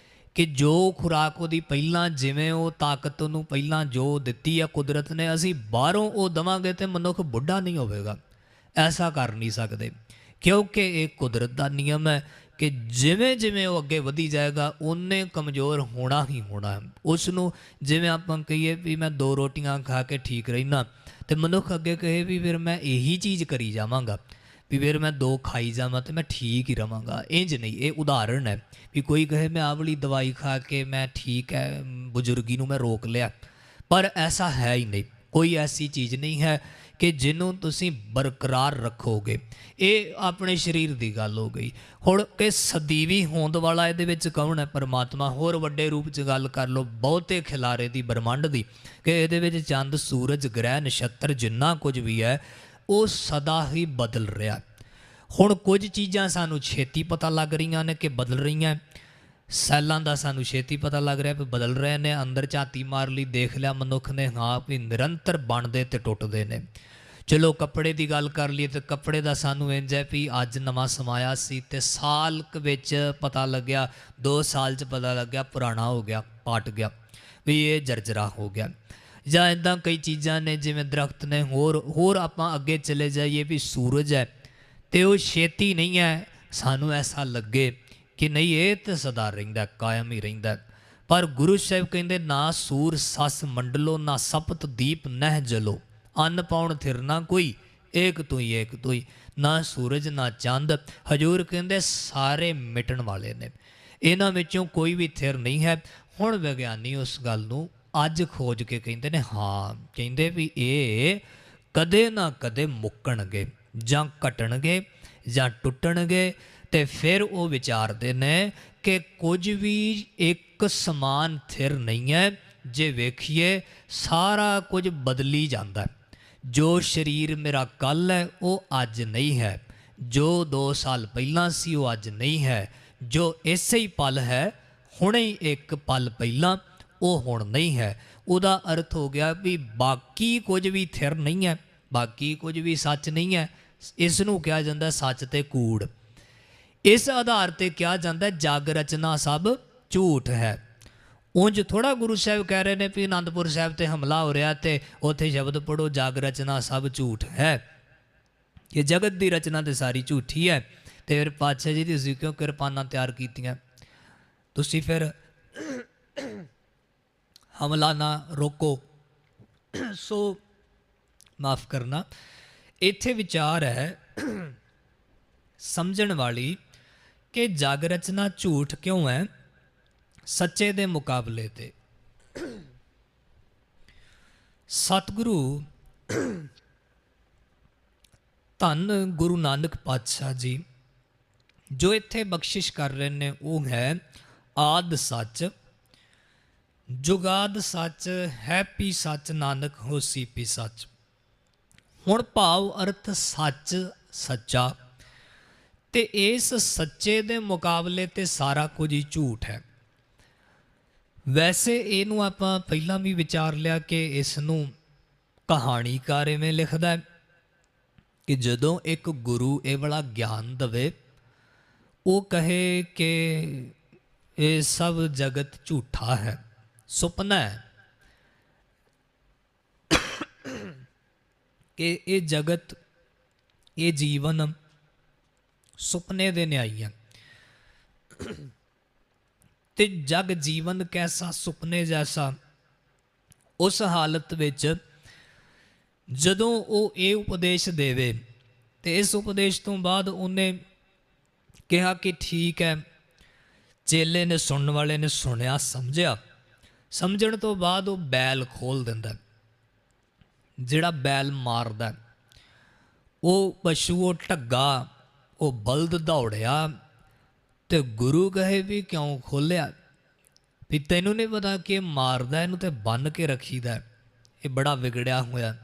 ਕਿ ਜੋ ਖੁਰਾਕ ਉਹਦੀ ਪਹਿਲਾਂ, ਜਿਵੇਂ ਉਹ ਤਾਕਤ ਉਹਨੂੰ ਪਹਿਲਾਂ ਜੋ ਦਿੱਤੀ ਆ ਕੁਦਰਤ ਨੇ, ਅਸੀਂ ਬਾਹਰੋਂ ਉਹ ਦੇਵਾਂਗੇ ਤੇ ਮਨੁੱਖ ਬੁੱਢਾ ਨਹੀਂ ਹੋਵੇਗਾ। ਐਸਾ ਕਰ ਨਹੀਂ ਸਕਦੇ ਕਿਉਂਕਿ ਇਹ ਕੁਦਰਤ ਦਾ ਨਿਯਮ ਹੈ ਕਿ ਜਿਵੇਂ ਜਿਵੇਂ ਉਹ ਅੱਗੇ ਵਧੀ ਜਾਏਗਾ ਉਹਨੇ ਕਮਜ਼ੋਰ ਹੋਣਾ ਹੀ ਹੋਣਾ। ਉਸ ਨੂੰ ਜਿਵੇਂ ਆਪਾਂ ਕਹੀਏ ਵੀ ਮੈਂ 2 ਰੋਟੀਆਂ ਖਾ ਕੇ ਠੀਕ ਰਹਿਣਾ, ਤੇ ਮਨੁੱਖ ਅੱਗੇ ਕਹੇ ਵੀ ਫਿਰ ਮੈਂ ਇਹੀ ਚੀਜ਼ ਕਰੀ ਜਾਵਾਂਗਾ, ਵੀ ਫਿਰ ਮੈਂ 2 ਖਾਈ ਜਾਵਾਂ ਤੇ ਮੈਂ ਠੀਕ ਹੀ ਰਵਾਂਗਾ। ਇੰਜ ਨਹੀਂ, ਇਹ ਉਦਾਹਰਣ ਹੈ। ਵੀ ਕੋਈ ਕਹੇ ਮੈਂ ਆਹ ਵਾਲੀ ਦਵਾਈ ਖਾ ਕੇ ਮੈਂ ਠੀਕ ਹੈ, ਬਜ਼ੁਰਗੀ ਨੂੰ ਮੈਂ ਰੋਕ ਲਿਆ, ਪਰ ਐਸਾ ਹੈ ਹੀ ਨਹੀਂ। ਕੋਈ ਐਸੀ ਚੀਜ਼ ਨਹੀਂ ਹੈ ਕਿ ਜਿਹਨੂੰ ਤੁਸੀਂ ਬਰਕਰਾਰ ਰੱਖੋਗੇ। ਇਹ ਆਪਣੇ ਸਰੀਰ ਦੀ ਗੱਲ ਹੋ ਗਈ। ਹੁਣ ਕਿ ਸਦੀਵੀ ਹੋਂਦ ਵਾਲਾ ਇਹਦੇ ਵਿੱਚ ਕੌਣ ਹੈ? ਪਰਮਾਤਮਾ। ਹੋਰ ਵੱਡੇ ਰੂਪ 'ਚ ਗੱਲ ਕਰ ਲਓ ਬਹੁਤੇ ਖਿਲਾਰੇ ਦੀ, ਬ੍ਰਹਮੰਡ ਦੀ, ਕਿ ਇਹਦੇ ਵਿੱਚ ਚੰਦ, ਸੂਰਜ, ਗ੍ਰਹਿ, ਨਛੱਤਰ, ਜਿੰਨਾ ਕੁਝ ਵੀ ਹੈ ਉਹ ਸਦਾ ਹੀ ਬਦਲ ਰਿਹਾ। ਹੁਣ ਕੁਝ ਚੀਜ਼ਾਂ ਸਾਨੂੰ ਛੇਤੀ ਪਤਾ ਲੱਗ ਰਹੀਆਂ ਨੇ ਕਿ ਬਦਲ ਰਹੀਆਂ। ਸੈੱਲਾਂ ਦਾ ਸਾਨੂੰ ਛੇਤੀ ਪਤਾ ਲੱਗ ਰਿਹਾ ਵੀ ਬਦਲ ਰਹੇ ਨੇ। ਅੰਦਰ ਝਾਤੀ ਮਾਰ ਲਈ, ਦੇਖ ਲਿਆ ਮਨੁੱਖ ਨੇ, ਹਾਂ ਵੀ ਨਿਰੰਤਰ ਬਣਦੇ ਤੇ ਟੁੱਟਦੇ ਨੇ। ਚਲੋ ਕੱਪੜੇ ਦੀ ਗੱਲ ਕਰ ਲਈਏ ਤਾਂ ਕੱਪੜੇ ਦਾ ਸਾਨੂੰ ਇੰਝ ਹੈ ਵੀ ਅੱਜ ਨਵਾਂ ਸਮਾਇਆ ਸੀ ਤੇ ਸਾਲ ਵਿੱਚ ਪਤਾ ਲੱਗਿਆ, 2 ਸਾਲ 'ਚ ਪਤਾ ਲੱਗਿਆ ਪੁਰਾਣਾ ਹੋ ਗਿਆ, ਪਾਟ ਗਿਆ, ਵੀ ਇਹ ਜਰਜਰਾ ਹੋ ਗਿਆ। ਜਾਂ ਇੱਦਾਂ ਕਈ ਚੀਜ਼ਾਂ ਨੇ ਜਿਵੇਂ ਦਰਖਤ ਨੇ। ਹੋਰ ਆਪਾਂ ਅੱਗੇ ਚਲੇ ਜਾਈਏ ਵੀ ਸੂਰਜ ਹੈ ਤੇ ਉਹ ਛੇਤੀ ਨਹੀਂ ਹੈ ਸਾਨੂੰ ਐਸਾ ਲੱਗੇ ਕਿ ਨਹੀਂ ਇਹ ਤਾਂ ਸਦਾ ਰਹਿੰਦਾ, ਕਾਇਮ ਹੀ ਰਹਿੰਦਾ। ਪਰ ਗੁਰੂ ਸਾਹਿਬ ਕਹਿੰਦੇ ਨਾ ਸੂਰ ਸੱਸ ਮੰਡਲੋ, ਨਾ ਸਪਤ ਦੀਪ ਨਹਿ ਜਲੋ, ਅੰਨ ਪਾਉਣ ਥਿਰ ਨਾ ਕੋਈ, ਏਕ ਤੂੰ ਹੀ ਏਕ ਤੂੰ ਹੀ। ਨਾ ਸੂਰਜ ਨਾ ਚੰਦ, ਹਜੂਰ ਕਹਿੰਦੇ ਸਾਰੇ ਮਿਟਣ ਵਾਲੇ ਨੇ, ਇਹਨਾਂ ਵਿੱਚੋਂ ਕੋਈ ਵੀ ਥਿਰ ਨਹੀਂ ਹੈ। ਹੁਣ ਵਿਗਿਆਨੀ ਉਸ ਗੱਲ ਨੂੰ ਅੱਜ ਖੋਜ ਕੇ ਕਹਿੰਦੇ ਨੇ, ਹਾਂ ਕਹਿੰਦੇ ਵੀ ਇਹ ਕਦੇ ਨਾ ਕਦੇ ਮੁੱਕਣਗੇ, ਜਾਂ ਘਟਣਗੇ ਜਾਂ ਟੁੱਟਣਗੇ। ਤੇ ਫਿਰ ਉਹ ਵਿਚਾਰਦੇ ਨੇ ਕਿ ਕੁਝ ਵੀ ਇੱਕ ਸਮਾਨ ਥਿਰ ਨਹੀਂ ਹੈ। ਜੇ ਵੇਖੀਏ ਸਾਰਾ ਕੁਝ ਬਦਲੀ ਜਾਂਦਾ। ਜੋ ਸਰੀਰ ਮੇਰਾ ਕੱਲ੍ਹ ਹੈ ਉਹ ਅੱਜ ਨਹੀਂ ਹੈ, ਜੋ 2 ਸਾਲ ਪਹਿਲਾਂ ਸੀ ਉਹ ਅੱਜ ਨਹੀਂ ਹੈ, ਜੋ ਇਸੇ ਹੀ ਪਲ ਹੈ ਹੁਣੇ ਹੀ ਇੱਕ ਪਲ ਪਹਿਲਾਂ ਉਹ ਹੁਣ ਨਹੀਂ ਹੈ। ਉਹਦਾ ਅਰਥ ਹੋ ਗਿਆ ਵੀ ਬਾਕੀ ਕੁਝ ਵੀ ਥਿਰ ਨਹੀਂ ਹੈ, ਬਾਕੀ ਕੁਝ ਵੀ ਸੱਚ ਨਹੀਂ ਹੈ। ਇਸ ਨੂੰ ਕਿਹਾ ਜਾਂਦਾ ਸੱਚ ਤੇ ਕੂੜ। ਇਸ ਆਧਾਰ ਤੇ ਕਿਹਾ ਜਾਂਦਾ ਜਗ ਰਚਨਾ ਸਭ ਝੂਠ ਹੈ। ਉਂਝ ਥੋੜ੍ਹਾ ਗੁਰੂ ਸਾਹਿਬ ਕਹਿ ਰਹੇ ਨੇ ਵੀ ਅਨੰਦਪੁਰ ਸਾਹਿਬ ਤੇ ਹਮਲਾ ਹੋ ਰਿਹਾ ਤੇ ਉੱਥੇ ਸ਼ਬਦ ਪੜ੍ਹੋ ਜਗ ਰਚਨਾ ਸਭ ਝੂਠ ਹੈ। ਇਹ ਜਗਤ ਦੀ ਰਚਨਾ ਤੇ ਸਾਰੀ ਝੂਠੀ ਹੈ। ਤੇ ਫਿਰ ਪਾਤਸ਼ਾਹ ਜੀ ਤੁਸੀਂ ਕਿਉਂ ਕਿਰਪਾਨਾਂ ਤਿਆਰ ਕੀਤੀਆਂ? ਤੁਸੀਂ ਫਿਰ ਹਮਲਾ ਨਾ ਰੋਕੋ। ਸੋ ਮਾਫ ਕਰਨਾ, ਇੱਥੇ ਵਿਚਾਰ ਹੈ ਸਮਝਣ ਵਾਲੀ ਕਿ ਜਗ ਰਚਨਾ ਝੂਠ ਕਿਉਂ ਹੈ ਸੱਚੇ ਦੇ ਮੁਕਾਬਲੇ ਤੇ। ਸਤਿਗੁਰੂ ਧੰਨ ਗੁਰੂ ਨਾਨਕ ਪਾਤਸ਼ਾਹ ਜੀ ਜੋ ਇੱਥੇ ਬਖਸ਼ਿਸ਼ ਕਰ ਰਹੇ ਨੇ ਉਹ ਹੈ ਆਦ ਸੱਚ, ਜੁਗਾਦ ਸੱਚ, ਹੈਪੀ ਸੱਚ, ਨਾਨਕ ਹੋਸੀ ਪੀ ਸੱਚ। ਹੁਣ ਭਾਵ ਅਰਥ ਸੱਚ ਸੱਚਾ, ਤੇ ਇਸ ਸੱਚੇ ਦੇ ਮੁਕਾਬਲੇ ਤੇ ਸਾਰਾ ਕੁਝ ਹੀ ਝੂਠ ਹੈ। ਵੈਸੇ ਇਹਨੂੰ ਆਪਾਂ ਪਹਿਲਾਂ ਵੀ ਵਿਚਾਰ ਲਿਆ ਕਿ ਇਸ ਨੂੰ ਕਹਾਣੀਕਾਰ ਇਵੇਂ ਲਿਖਦਾ ਹੈ ਕਿ ਜਦੋਂ ਇੱਕ ਗੁਰੂ ਇਹ ਵਾਲਾ ਗਿਆਨ ਦੇਵੇ, ਉਹ ਕਹੇ ਕਿ ਇਹ ਸਭ ਜਗਤ ਝੂਠਾ ਹੈ, ਸੁਪਨਾ ਹੈ, ਕਿ ਇਹ ਜਗਤ, ਇਹ ਜੀਵਨ ਸੁਪਨੇ ਦੇ ਨਿਆਈ ਹੈ, ਤੇ ਜਗ ਜੀਵਨ ਕੈਸਾ ਸੁਪਨੇ ਜੈਸਾ। ਉਸ ਹਾਲਤ ਵਿੱਚ ਜਦੋਂ ਉਹ ਇਹ ਉਪਦੇਸ਼ ਦੇਵੇ, ਤੇ ਇਸ ਉਪਦੇਸ਼ ਤੋਂ ਬਾਅਦ ਉਹਨੇ ਕਿਹਾ ਕਿ ਠੀਕ ਹੈ, ਚੇਲੇ ਨੇ, ਸੁਣਨ ਵਾਲੇ ਨੇ ਸੁਣਿਆ, ਸਮਝਿਆ, ਸਮਝਣ ਤੋਂ ਬਾਅਦ ਉਹ ਬੈਲ ਖੋਲ ਦਿੰਦਾ। ਜਿਹੜਾ ਬੈਲ ਮਾਰਦਾ, ਉਹ ਪਸ਼ੂ, ਉਹ ਢੱਗਾ, ਉਹ ਬਲਦ ਦੌੜਿਆ, ਤੇ ਗੁਰੂ ਕਹੇ ਵੀ ਕਿਉਂ ਖੋਲਿਆ? ਵੀ ਤੈਨੂੰ ਨਹੀਂ ਪਤਾ ਕਿ ਇਹ ਮਾਰਦਾ, ਇਹਨੂੰ ਤੇ ਬੰਨ੍ਹ ਕੇ ਰੱਖੀਦਾ, ਇਹ ਬੜਾ ਵਿਗੜਿਆ ਹੋਇਆ।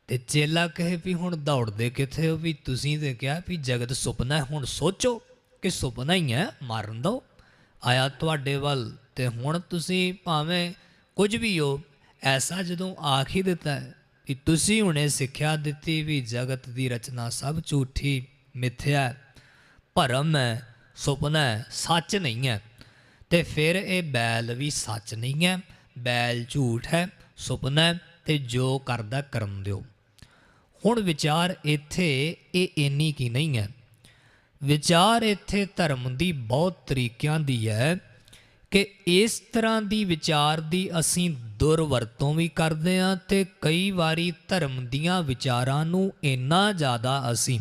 ਤੇ ਚੇਲਾ ਕਹੇ ਵੀ ਹੁਣ ਦੌੜਦੇ ਕਿੱਥੇ ਹੋ? ਵੀ ਤੁਸੀਂ ਤੇ ਕਿਹਾ ਵੀ ਜਗਤ ਸੁਪਨਾ ਹੈ, ਹੁਣ ਸੋਚੋ ਕਿ ਸੁਪਨਾ ਹੀ ਹੈ, ਮਾਰਨ ਦਿਓ, ਆਇਆ ਤੁਹਾਡੇ ਵੱਲ, ਤੇ ਹੁਣ ਤੁਸੀਂ ਭਾਵੇਂ ਕੁਝ ਵੀ ਹੋ, ਐਸਾ ਜਦੋਂ ਆਖ ਹੀ ਦਿੱਤਾ ਹੈ ਵੀ ਤੁਸੀਂ ਹੁਣੇ ਸਿੱਖਿਆ ਦਿੱਤੀ ਵੀ ਜਗਤ ਦੀ ਰਚਨਾ ਸਭ ਝੂਠੀ, ਮਿੱਥਿਆ, ਭਰਮ ਹੈ, ਸੁਪਨਾ ਹੈ, ਸੱਚ ਨਹੀਂ ਹੈ, ਤੇ ਫਿਰ ਇਹ ਬੈਲ ਵੀ ਸੱਚ ਨਹੀਂ ਹੈ, ਬੈਲ ਝੂਠ ਹੈ, ਸੁਪਨਾ ਹੈ, ਤੇ ਜੋ ਕਰਦਾ ਕਰਨ ਦਿਓ। ਹੁਣ ਵਿਚਾਰ ਇੱਥੇ ਇਹ ਇੰਨੀ ਕੀ ਨਹੀਂ ਹੈ, ਵਿਚਾਰ ਇੱਥੇ ਧਰਮ ਦੀ ਬਹੁਤ ਤਰੀਕਿਆਂ ਦੀ ਹੈ ਕਿ ਇਸ ਤਰ੍ਹਾਂ ਦੀ ਵਿਚਾਰ ਦੀ ਅਸੀਂ ਦੁਰਵਰਤੋਂ ਵੀ ਕਰਦੇ ਹਾਂ, ਤੇ ਕਈ ਵਾਰੀ ਧਰਮ ਦੀਆਂ ਵਿਚਾਰਾਂ ਨੂੰ ਇੰਨਾ ਜ਼ਿਆਦਾ ਅਸੀਂ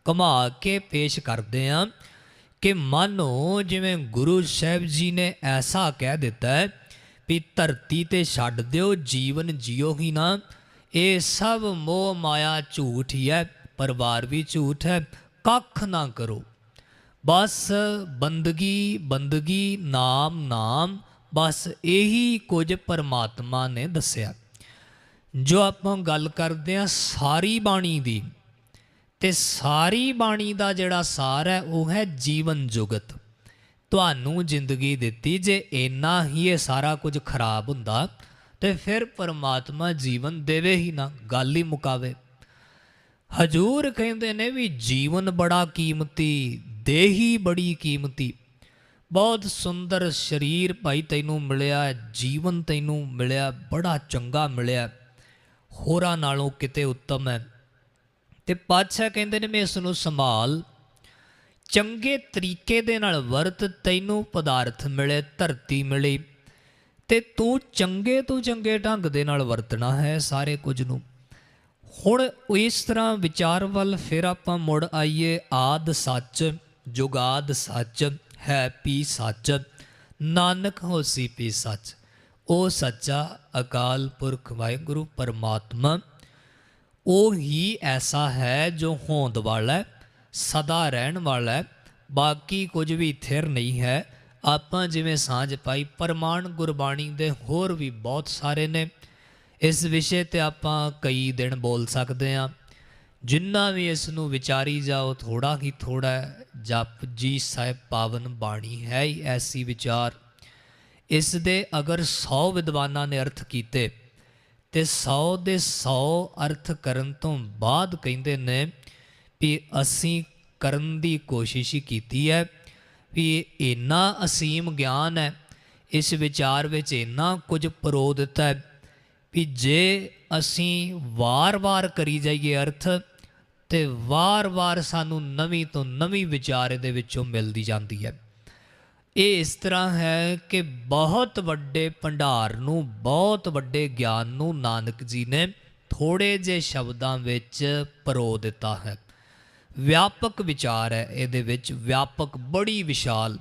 ਘੁਮਾ ਕੇ ਪੇਸ਼ ਕਰਦੇ ਹਾਂ ਕਿ ਮਾਨੋ ਜਿਵੇਂ ਗੁਰੂ ਸਾਹਿਬ ਜੀ ਨੇ ਐਸਾ ਕਹਿ ਦਿੱਤਾ ਹੈ ਵੀ ਧਰਤੀ ਤੇ ਛੱਡ ਦਿਓ, ਜੀਵਨ ਜੀਓ ਹੀ ਨਾ, ਇਹ ਸਭ ਮੋਹ ਮਾਇਆ ਝੂਠ ਹੀ ਹੈ, ਪਰਿਵਾਰ ਵੀ ਝੂਠ ਹੈ, ਕੱਖ ਨਾ ਕਰੋ, ਬਸ ਬੰਦਗੀ ਬੰਦਗੀ, ਨਾਮ ਨਾਮ, ਬਸ ਇਹੀ ਕੁਝ ਪਰਮਾਤਮਾ ਨੇ ਦੱਸਿਆ। ਜੋ ਆਪਾਂ ਗੱਲ ਕਰਦੇ ਹਾਂ ਸਾਰੀ ਬਾਣੀ ਦੀ, ਤੇ ਸਾਰੀ ਬਾਣੀ ਦਾ ਜਿਹੜਾ ਸਾਰ ਹੈ ਉਹ ਹੈ ਜੀਵਨ ਜੁਗਤ। ਤੁਹਾਨੂੰ ਜ਼ਿੰਦਗੀ ਦਿੱਤੀ, ਜੇ ਇੰਨਾ ਹੀ ਇਹ ਸਾਰਾ ਕੁਝ ਖਰਾਬ ਹੁੰਦਾ ਤੇ ਫਿਰ ਪਰਮਾਤਮਾ ਜੀਵਨ ਦੇਵੇ ਹੀ ਨਾ, ਗੱਲ ਹੀ ਮੁਕਾਵੇ। ਹਜੂਰ ਕਹਿੰਦੇ ਨੇ ਵੀ ਜੀਵਨ ਬੜਾ ਕੀਮਤੀ, ਦੇਹੀ ਬੜੀ ਕੀਮਤੀ। ਬਹੁਤ ਸੁੰਦਰ ਸਰੀਰ ਭਾਈ ਤੈਨੂੰ ਮਿਲਿਆ, ਜੀਵਨ ਤੈਨੂੰ ਮਿਲਿਆ, ਬੜਾ ਚੰਗਾ ਮਿਲਿਆ, ਹੋਰਾਂ ਨਾਲੋਂ ਕਿਤੇ ਉੱਤਮ ਹੈ। ਤੇ ਪਾਤਸ਼ਾਹ ਕਹਿੰਦੇ ਨੇ ਮੈਂ ਇਸ ਨੂੰ ਸੰਭਾਲ, ਚੰਗੇ ਤਰੀਕੇ ਦੇ ਨਾਲ ਵਰਤ, ਤੈਨੂੰ ਪਦਾਰਥ ਮਿਲੇ, ਧਰਤੀ ਮਿਲੀ, ਤੇ ਤੂੰ ਚੰਗੇ ਤੋਂ ਚੰਗੇ ਢੰਗ ਦੇ ਨਾਲ ਵਰਤਣਾ ਹੈ ਸਾਰੇ ਕੁਝ ਨੂੰ। ਹੁਣ ਇਸ ਤਰ੍ਹਾਂ ਵਿਚਾਰ ਵੱਲ ਫਿਰ ਆਪਾਂ ਮੁੜ ਆਈਏ। ਆਦ ਸੱਚ, ਜੁਗਾਦ ਸੱਚ, ਹੈ ਪੀ ਸੱਚ, ਨਾਨਕ ਹੋਸੀ ਪੀ ਸੱਚ। ਉਹ ਸੱਚਾ ਅਕਾਲ ਪੁਰਖ ਵਾਹਿਗੁਰੂ ਪਰਮਾਤਮਾ, ਉਹ ਹੀ ਐਸਾ ਹੈ ਜੋ ਹੋਂਦ ਵਾਲਾ, ਸਦਾ ਰਹਿਣ ਵਾਲਾ, ਬਾਕੀ ਕੁਝ ਵੀ ਥਿਰ ਨਹੀਂ ਹੈ। ਆਪਾਂ ਜਿਵੇਂ ਸਾਂਝ ਪਾਈ, ਪ੍ਰਮਾਣ ਗੁਰਬਾਣੀ ਦੇ ਹੋਰ ਵੀ ਬਹੁਤ ਸਾਰੇ ਨੇ, ਇਸ ਵਿਸ਼ੇ ਤੇ ਆਪਾਂ ਕਈ ਦਿਨ ਬੋਲ ਸਕਦੇ ਹਾਂ। ਜਿੰਨਾ ਵੀ ਇਸ ਨੂੰ ਵਿਚਾਰੀ ਜਾਓ ਥੋੜਾ ਹੀ ਥੋੜਾ। ਜਪ ਜੀ ਸਾਹਿਬ ਪਾਵਨ ਬਾਣੀ ਹੈ ਹੀ ਐਸੀ ਵਿਚਾਰ। ਇਸ ਦੇ ਅਗਰ 100 ਵਿਦਵਾਨਾਂ ਨੇ ਅਰਥ ਕੀਤੇ ਤੇ 100 ਦੇ 100 ਅਰਥ ਕਰਨ ਤੋਂ ਬਾਅਦ ਕਹਿੰਦੇ ਨੇ ਵੀ ਅਸੀਂ ਕਰਨ ਦੀ ਕੋਸ਼ਿਸ਼ ਹੀ ਕੀਤੀ ਹੈ, ਵੀ ਇੰਨਾ ਅਸੀਮ ਗਿਆਨ ਹੈ ਇਸ ਵਿਚਾਰ ਵਿੱਚ, ਇੰਨਾ ਕੁਝ ਪਰੋ ਦਿੱਤਾ ਹੈ ਵੀ ਜੇ ਅਸੀਂ ਵਾਰ-ਵਾਰ ਕਰੀ ਜਾਈਏ ਅਰਥ, ਤੇ ਵਾਰ-ਵਾਰ ਸਾਨੂੰ ਨਵੀਂ ਤੋਂ ਨਵੀਂ ਵਿਚਾਰ ਇਹਦੇ ਵਿੱਚੋਂ ਮਿਲਦੀ ਜਾਂਦੀ ਹੈ। ਇਹ ਇਸ ਤਰ੍ਹਾਂ ਹੈ ਕਿ ਬਹੁਤ ਵੱਡੇ ਭੰਡਾਰ ਨੂੰ, ਬਹੁਤ ਵੱਡੇ ਗਿਆਨ ਨੂੰ ਨਾਨਕ ਜੀ ਨੇ ਥੋੜ੍ਹੇ ਜਿਹੇ ਸ਼ਬਦਾਂ ਵਿੱਚ ਪਰੋ ਦਿੱਤਾ ਹੈ। ਵਿਆਪਕ ਵਿਚਾਰ ਹੈ ਇਹਦੇ ਵਿੱਚ, ਵਿਆਪਕ, ਬੜੀ ਵਿਸ਼ਾਲ।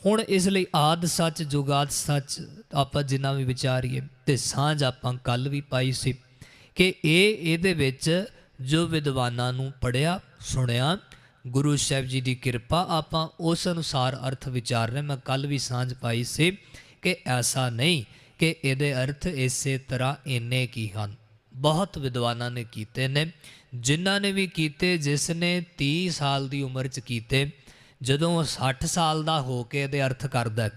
ਹੁਣ ਇਸ ਲਈ ਆਦ ਸੱਚ, ਜੁਗਾਦ ਸੱਚ ਆਪਾਂ ਜਿੰਨਾ ਵੀ ਵਿਚਾਰੀਏ, ਤੇ ਸਾਂਝ ਆਪਾਂ ਕੱਲ੍ਹ ਵੀ ਪਾਈ ਸੀ ਕਿ ਇਹਦੇ ਵਿੱਚ ਜੋ ਵਿਦਵਾਨਾਂ ਨੂੰ ਪੜ੍ਹਿਆ ਸੁਣਿਆ, ਗੁਰੂ ਸਾਹਿਬ ਜੀ ਦੀ ਕਿਰਪਾ, ਆਪਾਂ ਉਸ ਅਨੁਸਾਰ ਅਰਥ ਵਿਚਾਰ ਰਹੇ। ਮੈਂ ਕੱਲ੍ਹ ਵੀ ਸਾਂਝ ਪਾਈ ਸੀ ਕਿ ਐਸਾ ਨਹੀਂ ਕਿ ਇਹਦੇ ਅਰਥ ਇਸੇ ਤਰ੍ਹਾਂ ਇੰਨੇ ਕੀ ਹਨ, ਬਹੁਤ ਵਿਦਵਾਨਾਂ ਨੇ ਕੀਤੇ ਨੇ। ਜਿਨ੍ਹਾਂ ਨੇ ਵੀ ਕੀਤੇ, ਜਿਸ ਨੇ 30 ਸਾਲ ਦੀ ਉਮਰ 'ਚ ਕੀਤੇ, ਜਦੋਂ 60 ਸਾਲ ਦਾ ਹੋ ਕੇ ਇਹਦੇ ਅਰਥ ਕਰਦਾ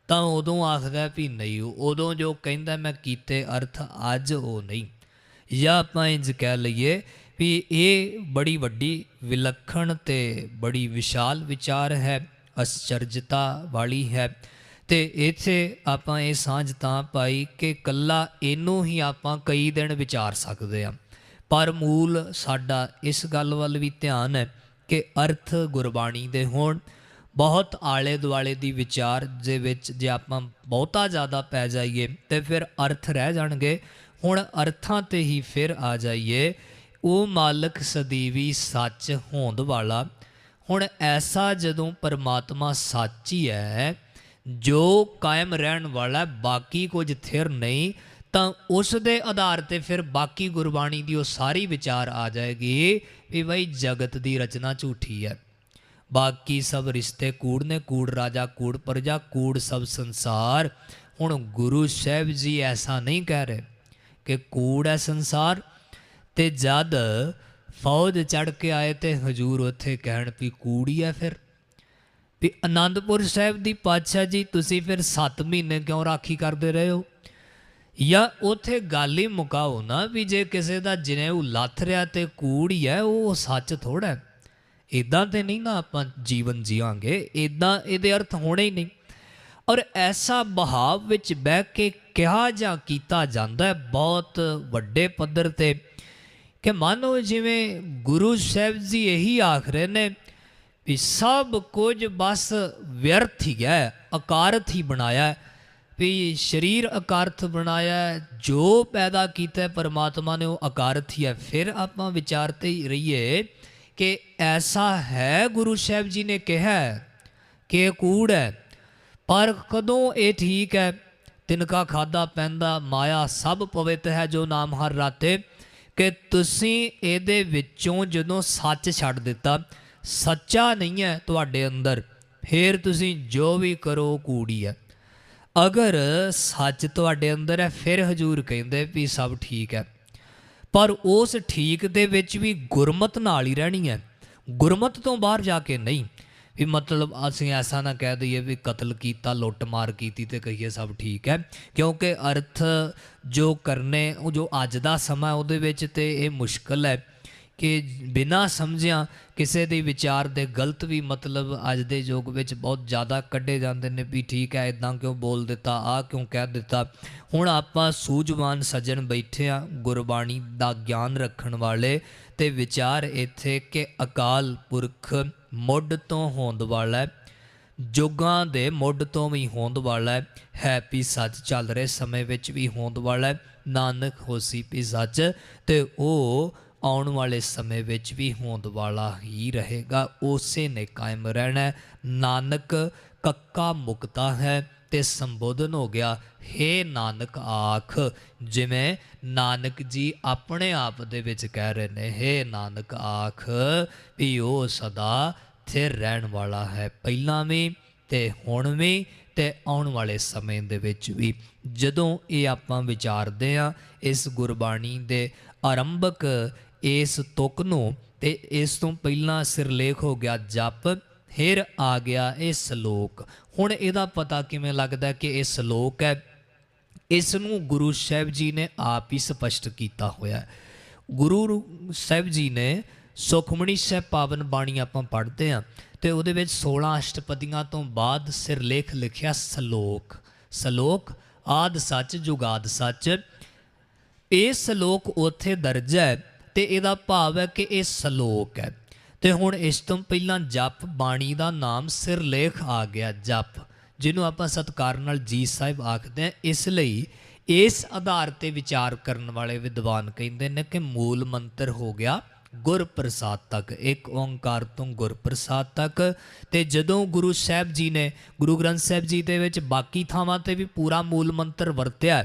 ਤਾਂ ਉਦੋਂ ਆਖਦਾ ਵੀ ਨਹੀਂ, ਉਦੋਂ ਜੋ ਕਹਿੰਦਾ ਮੈਂ ਕੀਤੇ ਅਰਥ ਅੱਜ ਉਹ ਨਹੀਂ। ਜਾਂ ਆਪਾਂ ਇੰਝ ਕਹਿ ਲਈਏ ਵੀ ਇਹ ਬੜੀ ਵੱਡੀ ਵਿਲੱਖਣ ਤੇ ਬੜੀ ਵਿਸ਼ਾਲ ਵਿਚਾਰ ਹੈ, ਅਸਚਰਜਤਾ ਵਾਲੀ ਹੈ। ਤੇ ਇੱਥੇ ਆਪਾਂ ਇਹ ਸਾਂਝ ਤਾਂ ਪਾਈ ਕਿ ਕੱਲਾ ਇਹਨੂੰ ਹੀ ਆਪਾਂ ਕਈ ਦਿਨ ਵਿਚਾਰ ਸਕਦੇ ਹਾਂ, ਪਰ ਮੂਲ ਸਾਡਾ ਇਸ ਗੱਲ ਵੱਲ ਵੀ ਧਿਆਨ ਹੈ ਕਿ ਅਰਥ ਗੁਰਬਾਣੀ ਦੇ ਹੋਣ। ਬਹੁਤ ਆਲੇ ਦੁਆਲੇ ਦੀ ਵਿਚਾਰ ਦੇ ਵਿੱਚ ਜੇ ਆਪਾਂ ਬਹੁਤਾ ਜ਼ਿਆਦਾ ਪੈ ਜਾਈਏ ਤੇ ਫਿਰ ਅਰਥ ਰਹਿ ਜਾਣਗੇ। ਹੁਣ ਅਰਥਾਂ ਤੇ ਹੀ ਫਿਰ ਆ ਜਾਈਏ। ਉਹ ਮਾਲਕ ਸਦੀਵੀ ਸੱਚ ਹੋਂਦ ਵਾਲਾ। ਹੁਣ ਐਸਾ ਜਦੋਂ ਪਰਮਾਤਮਾ ਸੱਚ ਹੀ ਹੈ ਜੋ ਕਾਇਮ ਰਹਿਣ ਵਾਲਾ, ਬਾਕੀ ਕੁਝ ਥਿਰ ਨਹੀਂ, ਤਾਂ ਉਸ ਦੇ ਆਧਾਰ ਤੇ ਫਿਰ ਬਾਕੀ ਗੁਰਬਾਣੀ ਦੀ ਉਹ ਸਾਰੀ ਵਿਚਾਰ ਆ ਜਾਏਗੀ ਵੀ ਬਈ ਜਗਤ ਦੀ ਰਚਨਾ ਝੂਠੀ ਹੈ, ਬਾਕੀ ਸਭ ਰਿਸ਼ਤੇ ਕੂੜ ਨੇ, ਕੂੜ ਰਾਜਾ ਕੂੜ ਪ੍ਰਜਾ ਕੂੜ ਸਭ ਸੰਸਾਰ। ਹੁਣ ਗੁਰੂ ਸਾਹਿਬ ਜੀ ਐਸਾ ਨਹੀਂ ਕਹਿ ਰਹੇ ਕਿ ਕੂੜ ਹੈ ਸੰਸਾਰ, ਤੇ ਜਦ ਫੌਜ ਚੜ੍ਹ ਕੇ ਆਏ ਤੇ ਹਜੂਰ ਉੱਥੇ ਕਹਿਣ ਵੀ ਕੂੜ ਹੀ ਹੈ। ਫਿਰ ਵੀ ਆਨੰਦਪੁਰ ਸਾਹਿਬ ਦੀ ਪਾਤਸ਼ਾਹ ਜੀ ਤੁਸੀਂ ਫਿਰ 7 ਮਹੀਨੇ ਕਿਉਂ ਰਾਖੀ ਕਰਦੇ ਰਹੇ ਹੋ? ਜਾਂ ਉੱਥੇ ਗੱਲ ਹੀ ਮੁਕਾਓ ਨਾ ਵੀ ਜੇ ਕਿਸੇ ਦਾ ਜਨੇਊ ਲੱਥ ਰਿਹਾ ਤੇ ਕੂੜ ਹੀ ਹੈ, ਉਹ ਸੱਚ ਥੋੜ੍ਹਾ ਹੈ। ਇੱਦਾਂ ਤੇ ਨਹੀਂ ਨਾ ਆਪਾਂ ਜੀਵਨ ਜੀਵਾਂਗੇ, ਇੱਦਾਂ ਇਹਦੇ ਅਰਥ ਹੋਣੇ ਹੀ ਨਹੀਂ। ਔਰ ਐਸਾ ਬਹਾਵ ਵਿੱਚ ਬਹਿ ਕੇ ਕਿਹਾ ਜਾਂ ਕੀਤਾ ਜਾਂਦਾ ਹੈ ਬਹੁਤ ਵੱਡੇ ਪੱਧਰ 'ਤੇ ਕਿ ਮਾਨੋ ਜਿਵੇਂ ਗੁਰੂ ਸਾਹਿਬ ਜੀ ਇਹੀ ਆਖ ਰਹੇ ਨੇ ਵੀ ਸਭ ਕੁਝ ਬਸ ਵਿਅਰਥ ਹੀ ਹੈ, ਅਕਾਰਥ ਹੀ ਬਣਾਇਆ, ਵੀ ਸਰੀਰ ਅਕਾਰਥ ਬਣਾਇਆ, ਜੋ ਪੈਦਾ ਕੀਤਾ ਪਰਮਾਤਮਾ ਨੇ ਉਹ ਅਕਾਰਥ ਹੀ ਹੈ। ਫਿਰ ਆਪਾਂ ਵਿਚਾਰਤੇ ਹੀ ਰਹੀਏ ਕਿ ਐਸਾ ਹੈ ਗੁਰੂ ਸਾਹਿਬ ਜੀ ਨੇ ਕਿਹਾ ਕਿ ਇਹ ਕੂੜ ਹੈ, ਪਰ ਕਦੋਂ ਇਹ ਠੀਕ ਹੈ? ਤਿਨਕਾ ਖਾਦਾ ਪੈਂਦਾ ਮਾਇਆ ਸਭ ਪਵਿੱਤ ਹੈ ਜੋ ਨਾਮ ਹਰ ਰਾਤੇ। ਕਿ ਤੁਸੀਂ ਇਹਦੇ ਵਿੱਚੋਂ ਜਦੋਂ ਸੱਚ ਛੱਡ ਦਿੱਤਾ, ਸੱਚਾ ਨਹੀਂ ਹੈ ਤੁਹਾਡੇ ਅੰਦਰ, ਫਿਰ ਤੁਸੀਂ ਜੋ ਵੀ ਕਰੋ ਉਹ ਕੂੜੀ ਹੈ। ਅਗਰ ਸੱਚ ਤੁਹਾਡੇ ਅੰਦਰ ਹੈ ਫਿਰ ਹਜੂਰ ਕਹਿੰਦੇ ਵੀ ਸਭ ਠੀਕ ਹੈ, ਪਰ ਉਸ ਠੀਕ ਦੇ ਵਿੱਚ ਵੀ ਗੁਰਮਤ ਨਾਲ ਹੀ ਰਹਿਣੀ ਹੈ, ਗੁਰਮਤ ਤੋਂ ਬਾਹਰ ਜਾ ਕੇ ਨਹੀਂ। ਵੀ ਮਤਲਬ ਅਸੀਂ ਐਸਾ ਨਾ ਕਹਿ ਦਈਏ ਵੀ ਕਤਲ ਕੀਤਾ, ਲੁੱਟ ਮਾਰ ਕੀਤੀ ਤੇ ਕਹੀਏ ਸਭ ਠੀਕ ਹੈ, ਕਿਉਂਕਿ ਅਰਥ ਜੋ ਕਰਨੇ ਉਹ ਜੋ ਅੱਜ ਦਾ ਸਮਾਂ ਉਹਦੇ ਵਿੱਚ ਤੇ ਇਹ ਮੁਸ਼ਕਲ ਹੈ ਕਿ ਬਿਨਾਂ ਸਮਝਿਆਂ ਕਿਸੇ ਦੇ ਵਿਚਾਰ ਦੇ ਗਲਤ ਵੀ ਮਤਲਬ ਅੱਜ ਦੇ ਯੁੱਗ ਵਿੱਚ ਬਹੁਤ ਜ਼ਿਆਦਾ ਕੱਢੇ ਜਾਂਦੇ ਨੇ ਵੀ ਠੀਕ ਹੈ ਇੱਦਾਂ ਕਿਉਂ ਬੋਲ ਦਿੱਤਾ, ਆਹ ਕਿਉਂ ਕਹਿ ਦਿੱਤਾ। ਹੁਣ ਆਪਾਂ ਸੂਝਵਾਨ ਸੱਜਣ ਬੈਠੇ ਹਾਂ, ਗੁਰਬਾਣੀ ਦਾ ਗਿਆਨ ਰੱਖਣ ਵਾਲੇ, ਤੇ ਵਿਚਾਰ ਇੱਥੇ ਕਿ ਅਕਾਲ ਪੁਰਖ ਮੁੱਢ ਤੋਂ ਹੋਂਦ ਵਾਲਾ, ਜੁਗਾਂ ਦੇ ਮੁੱਢ ਤੋਂ ਵੀ ਹੋਂਦ ਵਾਲਾ ਹੈ ਵੀ ਸੱਚ, ਚੱਲ ਰਹੇ ਸਮੇਂ ਵਿੱਚ ਵੀ ਹੋਂਦ ਵਾਲਾ, ਨਾਨਕ ਹੋਸੀ ਵੀ ਸੱਚ, ਤੇ ਉਹ ਆਉਣ ਵਾਲੇ ਸਮੇਂ ਵਿੱਚ ਵੀ ਹੋਂਦ ਵਾਲਾ ਹੀ ਰਹੇਗਾ, ਉਸੇ ਨੇ ਕਾਇਮ ਰਹਿਣਾ। ਨਾਨਕ ਕੱਕਾ ਮੁਕਤਾ ਹੈ ਤੇ ਸੰਬੋਧਨ ਹੋ ਗਿਆ ਹੇ ਨਾਨਕ ਆਖ, ਜਿਵੇਂ ਨਾਨਕ ਜੀ ਆਪਣੇ ਆਪ ਦੇ ਵਿੱਚ ਕਹਿ ਰਹੇ ਨੇ ਹੇ ਨਾਨਕ ਆਖ, ਵੀ ਉਹ ਸਦਾ ਸਥਿਰ ਰਹਿਣ ਵਾਲਾ ਹੈ, ਪਹਿਲਾਂ ਵੀ ਤੇ ਹੁਣ ਵੀ ਤੇ ਆਉਣ ਵਾਲੇ ਸਮੇਂ ਦੇ ਵਿੱਚ ਵੀ। ਜਦੋਂ ਇਹ ਆਪਾਂ ਵਿਚਾਰਦੇ ਹਾਂ ਇਸ ਗੁਰਬਾਣੀ ਦੇ ਆਰੰਭਕ ਇਸ ਤੁਕ ਨੂੰ, ਤੇ ਇਸ ਤੋਂ ਪਹਿਲਾਂ ਸਿਰਲੇਖ ਹੋ ਗਿਆ ਜਪ, ਫਿਰ ਆ ਗਿਆ ਇਹ ਸਲੋਕ। ਹੁਣ ਇਹਦਾ ਪਤਾ ਕਿਵੇਂ ਲੱਗਦਾ ਕਿ ਇਹ ਸਲੋਕ ਹੈ? ਇਸ ਨੂੰ ਗੁਰੂ ਸਾਹਿਬ ਜੀ ਨੇ ਆਪ ਹੀ ਸਪਸ਼ਟ ਕੀਤਾ ਹੋਇਆ। ਗੁਰੂ ਸਾਹਿਬ ਜੀ ਨੇ ਸੁਖਮਣੀ ਸਾਹਿਬ ਪਾਵਨ ਬਾਣੀ ਆਪਾਂ ਪੜ੍ਹਦੇ ਹਾਂ ਤੇ ਉਹਦੇ ਵਿੱਚ 16 ਅਸ਼ਟਪਦੀਆਂ ਤੋਂ ਬਾਅਦ ਸਿਰਲੇਖ ਲਿਖਿਆ ਸਲੋਕ। ਸਲੋਕ ਆਦਿ ਸੱਚ ਜੁਗਾਦ ਸੱਚ, ਇਹ ਸਲੋਕ ਉੱਥੇ ਦਰਜ ਹੈ ਤੇ ਇਹਦਾ ਭਾਵ ਹੈ ਕਿ ਇਹ ਸਲੋਕ ਹੈ। ਤੇ ਹੁਣ ਇਸ ਤੋਂ ਪਹਿਲਾਂ ਜਪ ਬਾਣੀ ਦਾ ਨਾਮ ਸਿਰਲੇਖ ਆ ਗਿਆ, ਜਪ, ਜਿਹਨੂੰ ਆਪਾਂ ਸਤਿਕਾਰ ਨਾਲ ਜੀ ਸਾਹਿਬ ਆਖਦੇ ਹਾਂ। ਇਸ ਲਈ ਇਸ ਆਧਾਰ ਤੇ ਵਿਚਾਰ ਕਰਨ ਵਾਲੇ ਵਿਦਵਾਨ ਕਹਿੰਦੇ ਨੇ ਕਿ ਮੂਲ ਮੰਤਰ ਹੋ ਗਿਆ ਗੁਰ ਪ੍ਰਸਾਦ ਤੱਕ, ਇੱਕ ਓਂਕਾਰ ਤੋਂ ਗੁਰ ਪ੍ਰਸਾਦ ਤੱਕ। ਤੇ ਜਦੋਂ ਗੁਰੂ ਸਾਹਿਬ ਜੀ ਨੇ ਗੁਰੂ ਗ੍ਰੰਥ ਸਾਹਿਬ ਜੀ ਦੇ ਵਿੱਚ ਬਾਕੀ ਥਾਵਾਂ ਤੇ ਵੀ ਪੂਰਾ ਮੂਲ ਮੰਤਰ ਵਰਤਿਆ